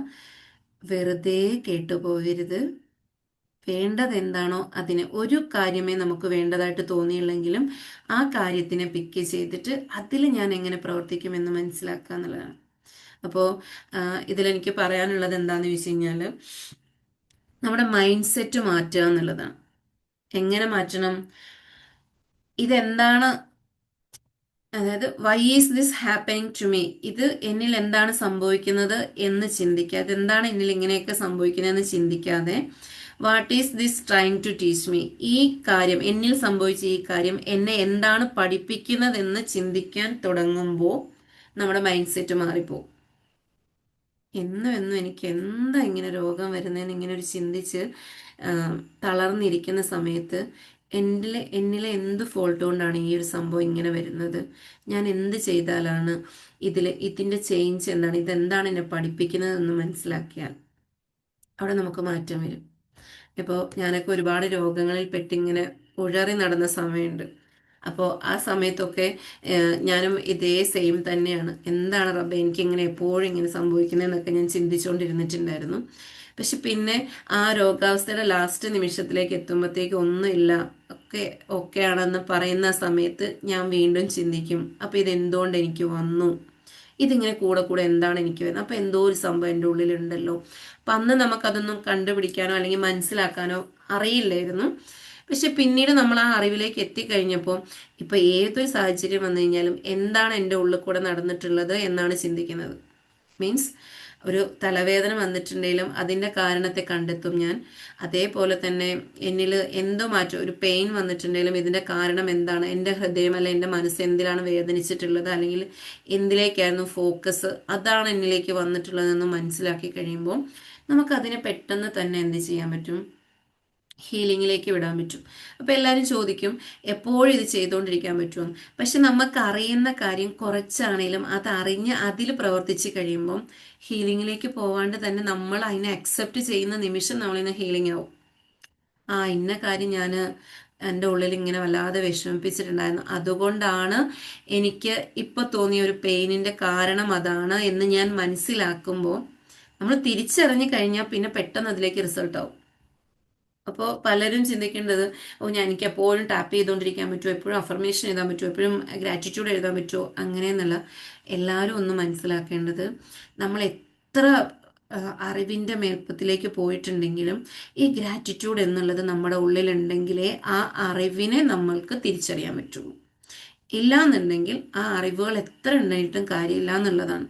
വെറുതെ കേട്ടുപോകരുത്. വേണ്ടത് എന്താണോ അതിന്, ഒരു കാര്യമേ നമുക്ക് വേണ്ടതായിട്ട് തോന്നിയില്ലെങ്കിലും ആ കാര്യത്തിനെ പിക്ക് ചെയ്തിട്ട് അതിൽ ഞാൻ എങ്ങനെ പ്രവർത്തിക്കുമെന്ന് മനസ്സിലാക്കുക എന്നുള്ളതാണ്. അപ്പോൾ ഇതിലെനിക്ക് പറയാനുള്ളത് എന്താണെന്ന് ചോദിച്ചു കഴിഞ്ഞാൽ, നമ്മുടെ മൈൻഡ് സെറ്റ് മാറ്റുക എന്നുള്ളതാണ്. എങ്ങനെ മാറ്റണം? ഇതെന്താണ്, അതായത് why is this happening to me, ഇത് എന്നിൽ എന്താണ് സംഭവിക്കുന്നത് എന്ന് ചിന്തിക്കുക. അതെന്താണ് എന്നിൽ ഇങ്ങനെയൊക്കെ സംഭവിക്കുന്നതെന്ന് ചിന്തിക്കാതെ what is this trying to teach me, ഈ കാര്യം, എന്നിൽ സംഭവിച്ച ഈ കാര്യം എന്നെ എന്താണ് പഠിപ്പിക്കുന്നതെന്ന് ചിന്തിക്കാൻ തുടങ്ങുമ്പോൾ നമ്മുടെ മൈൻഡ് സെറ്റ് മാറിപ്പോവും. എന്നും എനിക്ക് എന്താ ഇങ്ങനെ രോഗം വരുന്നതെന്ന് ഇങ്ങനെ ഒരു ചിന്തിച്ച് തളർന്നിരിക്കുന്ന സമയത്ത് എന്നിലെ എന്ത് ഫോൾട്ട് കൊണ്ടാണ് ഈ ഒരു സംഭവം ഇങ്ങനെ വരുന്നത്, ഞാൻ എന്ത് ചെയ്താലാണ് ഇതിൻ്റെ ചേഞ്ച് എന്താണ്, ഇതെന്താണ് എന്നെ പഠിപ്പിക്കുന്നതെന്ന് മനസ്സിലാക്കിയാൽ അവിടെ നമുക്ക് മാറ്റം വരും. ഇപ്പോൾ ഞാനൊക്കെ ഒരുപാട് രോഗങ്ങളിൽ പെട്ടിങ്ങനെ ഉഴറി നടന്ന സമയമുണ്ട്. അപ്പോൾ ആ സമയത്തൊക്കെ ഞാനും ഇതേ സെയിം തന്നെയാണ്. എന്താണ് റബ്ബേ എനിക്കിങ്ങനെ എപ്പോഴും ഇങ്ങനെ സംഭവിക്കുന്നതെന്നൊക്കെ ഞാൻ ചിന്തിച്ചുകൊണ്ടിരുന്നിട്ടുണ്ടായിരുന്നു. പക്ഷെ പിന്നെ ആ രോഗാവസ്ഥയുടെ ലാസ്റ്റ് നിമിഷത്തിലേക്ക് എത്തുമ്പോഴത്തേക്ക് ഒന്നുമില്ല, ഒക്കെ ആണെന്ന് പറയുന്ന സമയത്ത് ഞാൻ വീണ്ടും ചിന്തിക്കും, അപ്പോൾ ഇതെന്തുകൊണ്ട് എനിക്ക് വന്നു, ഇതിങ്ങനെ കൂടെ കൂടെ എന്താണ് എനിക്ക് വരുന്നത്, അപ്പോൾ എന്തോ ഒരു സംഭവം എൻ്റെ ഉള്ളിലുണ്ടല്ലോ. അപ്പം അന്ന് നമുക്കതൊന്നും കണ്ടുപിടിക്കാനോ അല്ലെങ്കിൽ മനസ്സിലാക്കാനോ അറിയില്ലായിരുന്നു. പക്ഷെ പിന്നീട് നമ്മൾ ആ അറിവിലേക്ക് എത്തിക്കഴിഞ്ഞപ്പോൾ ഇപ്പം ഏതൊരു സാഹചര്യം വന്നു കഴിഞ്ഞാലും എന്താണ് എൻ്റെ ഉള്ളിൽ കൂടെ നടന്നിട്ടുള്ളത് എന്നാണ് ചിന്തിക്കുന്നത്. മീൻസ് ഒരു തലവേദന വന്നിട്ടുണ്ടെങ്കിലും അതിൻ്റെ കാരണത്തെ കണ്ടെത്തും ഞാൻ. അതേപോലെ തന്നെ എന്നിൽ എന്തോ മാറ്റം, ഒരു പെയിൻ വന്നിട്ടുണ്ടെങ്കിലും ഇതിൻ്റെ കാരണം എന്താണ്, എൻ്റെ ഹൃദയം അല്ല എൻ്റെ മനസ്സ് എന്തിലാണ് വേദനിച്ചിട്ടുള്ളത്, അല്ലെങ്കിൽ എന്തിലേക്കായിരുന്നു ഫോക്കസ്, അതാണ് എന്നിലേക്ക് വന്നിട്ടുള്ളതെന്ന് മനസ്സിലാക്കി കഴിയുമ്പോൾ നമുക്കതിനെ പെട്ടെന്ന് തന്നെ എന്ത് ചെയ്യാൻ പറ്റും, ഹീലിങ്ങിലേക്ക് വിടാൻ പറ്റും. അപ്പോൾ എല്ലാവരും ചോദിക്കും എപ്പോഴും ഇത് ചെയ്തുകൊണ്ടിരിക്കാൻ പറ്റുമോ. പക്ഷെ നമുക്ക് അറിയുന്ന കാര്യം കുറച്ചാണേലും അതറിഞ്ഞ് അതിൽ പ്രവർത്തിച്ച് കഴിയുമ്പം ഹീലിങ്ങിലേക്ക് പോവാണ്ട് തന്നെ നമ്മൾ അതിനെ അക്സെപ്റ്റ് ചെയ്യുന്ന നിമിഷം നമ്മളിന്ന് ഹീലിംഗ് ആവും. ഇന്ന കാര്യം ഞാൻ എൻ്റെ ഉള്ളിൽ ഇങ്ങനെ വല്ലാതെ വിഷമിപ്പിച്ചിട്ടുണ്ടായിരുന്നു, അതുകൊണ്ടാണ് എനിക്ക് ഇപ്പോൾ തോന്നിയ ഒരു പെയിനിൻ്റെ കാരണം അതാണ് എന്ന് ഞാൻ മനസ്സിലാക്കുമ്പോൾ നമ്മൾ തിരിച്ചറിഞ്ഞു കഴിഞ്ഞാൽ പിന്നെ പെട്ടെന്ന് അതിലേക്ക് റിസൾട്ട് ആവും. അപ്പോൾ പലരും ചിന്തിക്കേണ്ടത്, എനിക്ക് എപ്പോഴും ടാപ്പ് ചെയ്തുകൊണ്ടിരിക്കാൻ പറ്റുമോ, എപ്പോഴും അഫർമേഷൻ എഴുതാൻ പറ്റുമോ, എപ്പോഴും ഗ്രാറ്റിറ്റ്യൂഡ് എഴുതാൻ പറ്റുമോ, അങ്ങനെയെന്നല്ല. എല്ലാവരും ഒന്ന് മനസ്സിലാക്കേണ്ടത്, നമ്മൾ എത്ര അറിവിൻ്റെ മേൽപ്പത്തിലേക്ക് പോയിട്ടുണ്ടെങ്കിലും ഈ ഗ്രാറ്റിറ്റ്യൂഡ് എന്നുള്ളത് നമ്മുടെ ഉള്ളിലുണ്ടെങ്കിലേ ആ അറിവിനെ നമ്മൾക്ക് തിരിച്ചറിയാൻ പറ്റുള്ളൂ. ഇല്ലാന്നുണ്ടെങ്കിൽ ആ അറിവുകൾ എത്ര ഉണ്ടായിട്ടും കാര്യമില്ല എന്നുള്ളതാണ്.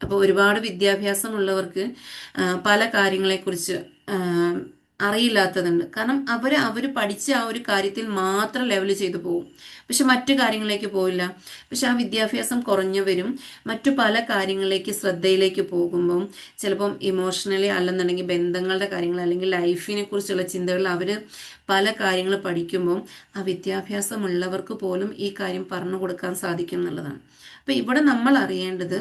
അപ്പോൾ ഒരുപാട് വിദ്യാഭ്യാസമുള്ളവർക്ക് പല കാര്യങ്ങളെക്കുറിച്ച് അറിയില്ലാത്തതുണ്ട്. കാരണം അവർ പഠിച്ച ആ ഒരു കാര്യത്തിൽ മാത്രം ലെവൽ ചെയ്തു പോകും, പക്ഷെ മറ്റു കാര്യങ്ങളിലേക്ക് പോയില്ല. പക്ഷെ ആ വിദ്യാഭ്യാസം കുറഞ്ഞവരും മറ്റു പല കാര്യങ്ങളിലേക്ക് ശ്രദ്ധയിലേക്ക് പോകുമ്പം ചിലപ്പം ഇമോഷണലി അല്ലെന്നുണ്ടെങ്കിൽ ബന്ധങ്ങളുടെ കാര്യങ്ങൾ അല്ലെങ്കിൽ ലൈഫിനെ കുറിച്ചുള്ള ചിന്തകൾ അവർ പല കാര്യങ്ങൾ പഠിക്കുമ്പം ആ വിദ്യാഭ്യാസമുള്ളവർക്ക് പോലും ഈ കാര്യം പറഞ്ഞു കൊടുക്കാൻ സാധിക്കും എന്നുള്ളതാണ്. അപ്പം ഇവിടെ നമ്മൾ അറിയേണ്ടത്,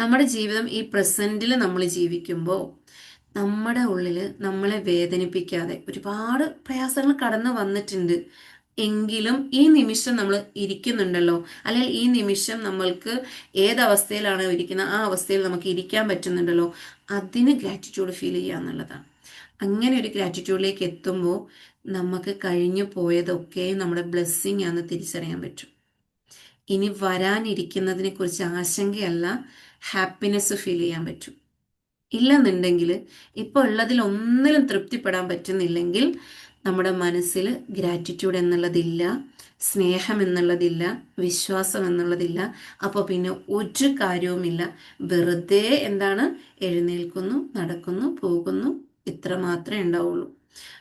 നമ്മുടെ ജീവിതം ഈ പ്രസൻറ്റിൽ നമ്മൾ ജീവിക്കുമ്പോൾ നമ്മുടെ ഉള്ളിൽ നമ്മളെ വേദനിപ്പിക്കാതെ ഒരുപാട് പ്രയാസങ്ങൾ കടന്നു വന്നിട്ടുണ്ട് എങ്കിലും ഈ നിമിഷം നമ്മൾ ഇരിക്കുന്നുണ്ടല്ലോ, അല്ലെങ്കിൽ ഈ നിമിഷം നമ്മൾക്ക് ഏതവസ്ഥയിലാണോ ഇരിക്കുന്നത് ആ അവസ്ഥയിൽ നമുക്ക് ഇരിക്കാൻ പറ്റുന്നുണ്ടല്ലോ, അതിന് ഗ്രാറ്റിറ്റ്യൂഡ് ഫീൽ ചെയ്യുക എന്നുള്ളതാണ്. അങ്ങനെ ഒരു ഗ്രാറ്റിറ്റ്യൂഡിലേക്ക് എത്തുമ്പോൾ നമുക്ക് കഴിഞ്ഞു പോയതൊക്കെ നമ്മുടെ ബ്ലെസ്സിങ് ആണെന്ന് തിരിച്ചറിയാൻ പറ്റും. ഇനി വരാനിരിക്കുന്നതിനെ കുറിച്ച് ആശങ്കയല്ല, ഹാപ്പിനെസ് ഫീൽ ചെയ്യാൻ പറ്റും. ഇല്ലെന്നുണ്ടെങ്കിൽ ഇപ്പോൾ ഉള്ളതിൽ ഒന്നിലും തൃപ്തിപ്പെടാൻ പറ്റുന്നില്ലെങ്കിൽ നമ്മുടെ മനസ്സിൽ ഗ്രാറ്റിറ്റ്യൂഡ് എന്നുള്ളതില്ല, സ്നേഹം എന്നുള്ളതില്ല, വിശ്വാസം എന്നുള്ളതില്ല. അപ്പോൾ പിന്നെ ഒരു കാര്യവുമില്ല. വെറുതെ എന്താണ്, എഴുന്നേൽക്കുന്നു, നടക്കുന്നു, പോകുന്നു, ഇത്ര മാത്രമേ ഉണ്ടാവുള്ളൂ.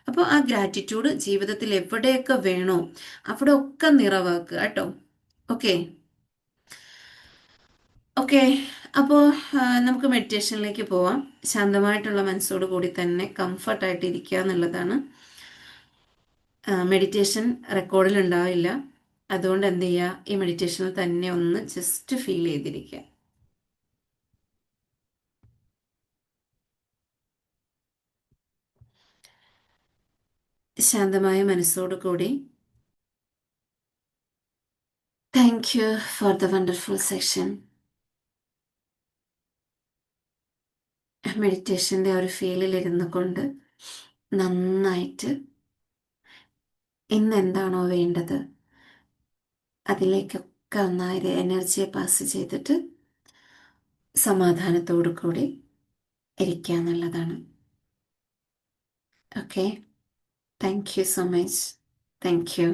അപ്പോൾ ആ ഗ്രാറ്റിറ്റ്യൂഡ് ജീവിതത്തിൽ എവിടെയൊക്കെ വേണോ അവിടെ ഒക്കെ നിറവാക്കുക കേട്ടോ. ഓക്കെ ഓക്കെ അപ്പോൾ നമുക്ക് മെഡിറ്റേഷനിലേക്ക് പോവാം. ശാന്തമായിട്ടുള്ള മനസ്സോട് കൂടി തന്നെ കംഫർട്ടായിട്ട് ഇരിക്കുക എന്നുള്ളതാണ്. മെഡിറ്റേഷൻ റെക്കോർഡിൽ ഉണ്ടാവില്ല. അതുകൊണ്ട് എന്ത് ചെയ്യുക, ഈ മെഡിറ്റേഷനിൽ തന്നെ ഒന്ന് ജസ്റ്റ് ഫീൽ ചെയ്തിരിക്കുക. ശാന്തമായ മനസ്സോടു കൂടി. Thank you for the wonderful session. മെഡിറ്റേഷൻ്റെ ഒരു ഫീലിൽ ഇരുന്നു കൊണ്ട് നന്നായിട്ട് ഇന്ന് എന്താണോ വേണ്ടത് അതിലേക്കൊക്കെ ഒന്നായത് എനർജിയെ പാസ് ചെയ്തിട്ട് സമാധാനത്തോടു കൂടി ഇരിക്കുക എന്നുള്ളതാണ്. Okay, thank you so much. Thank you.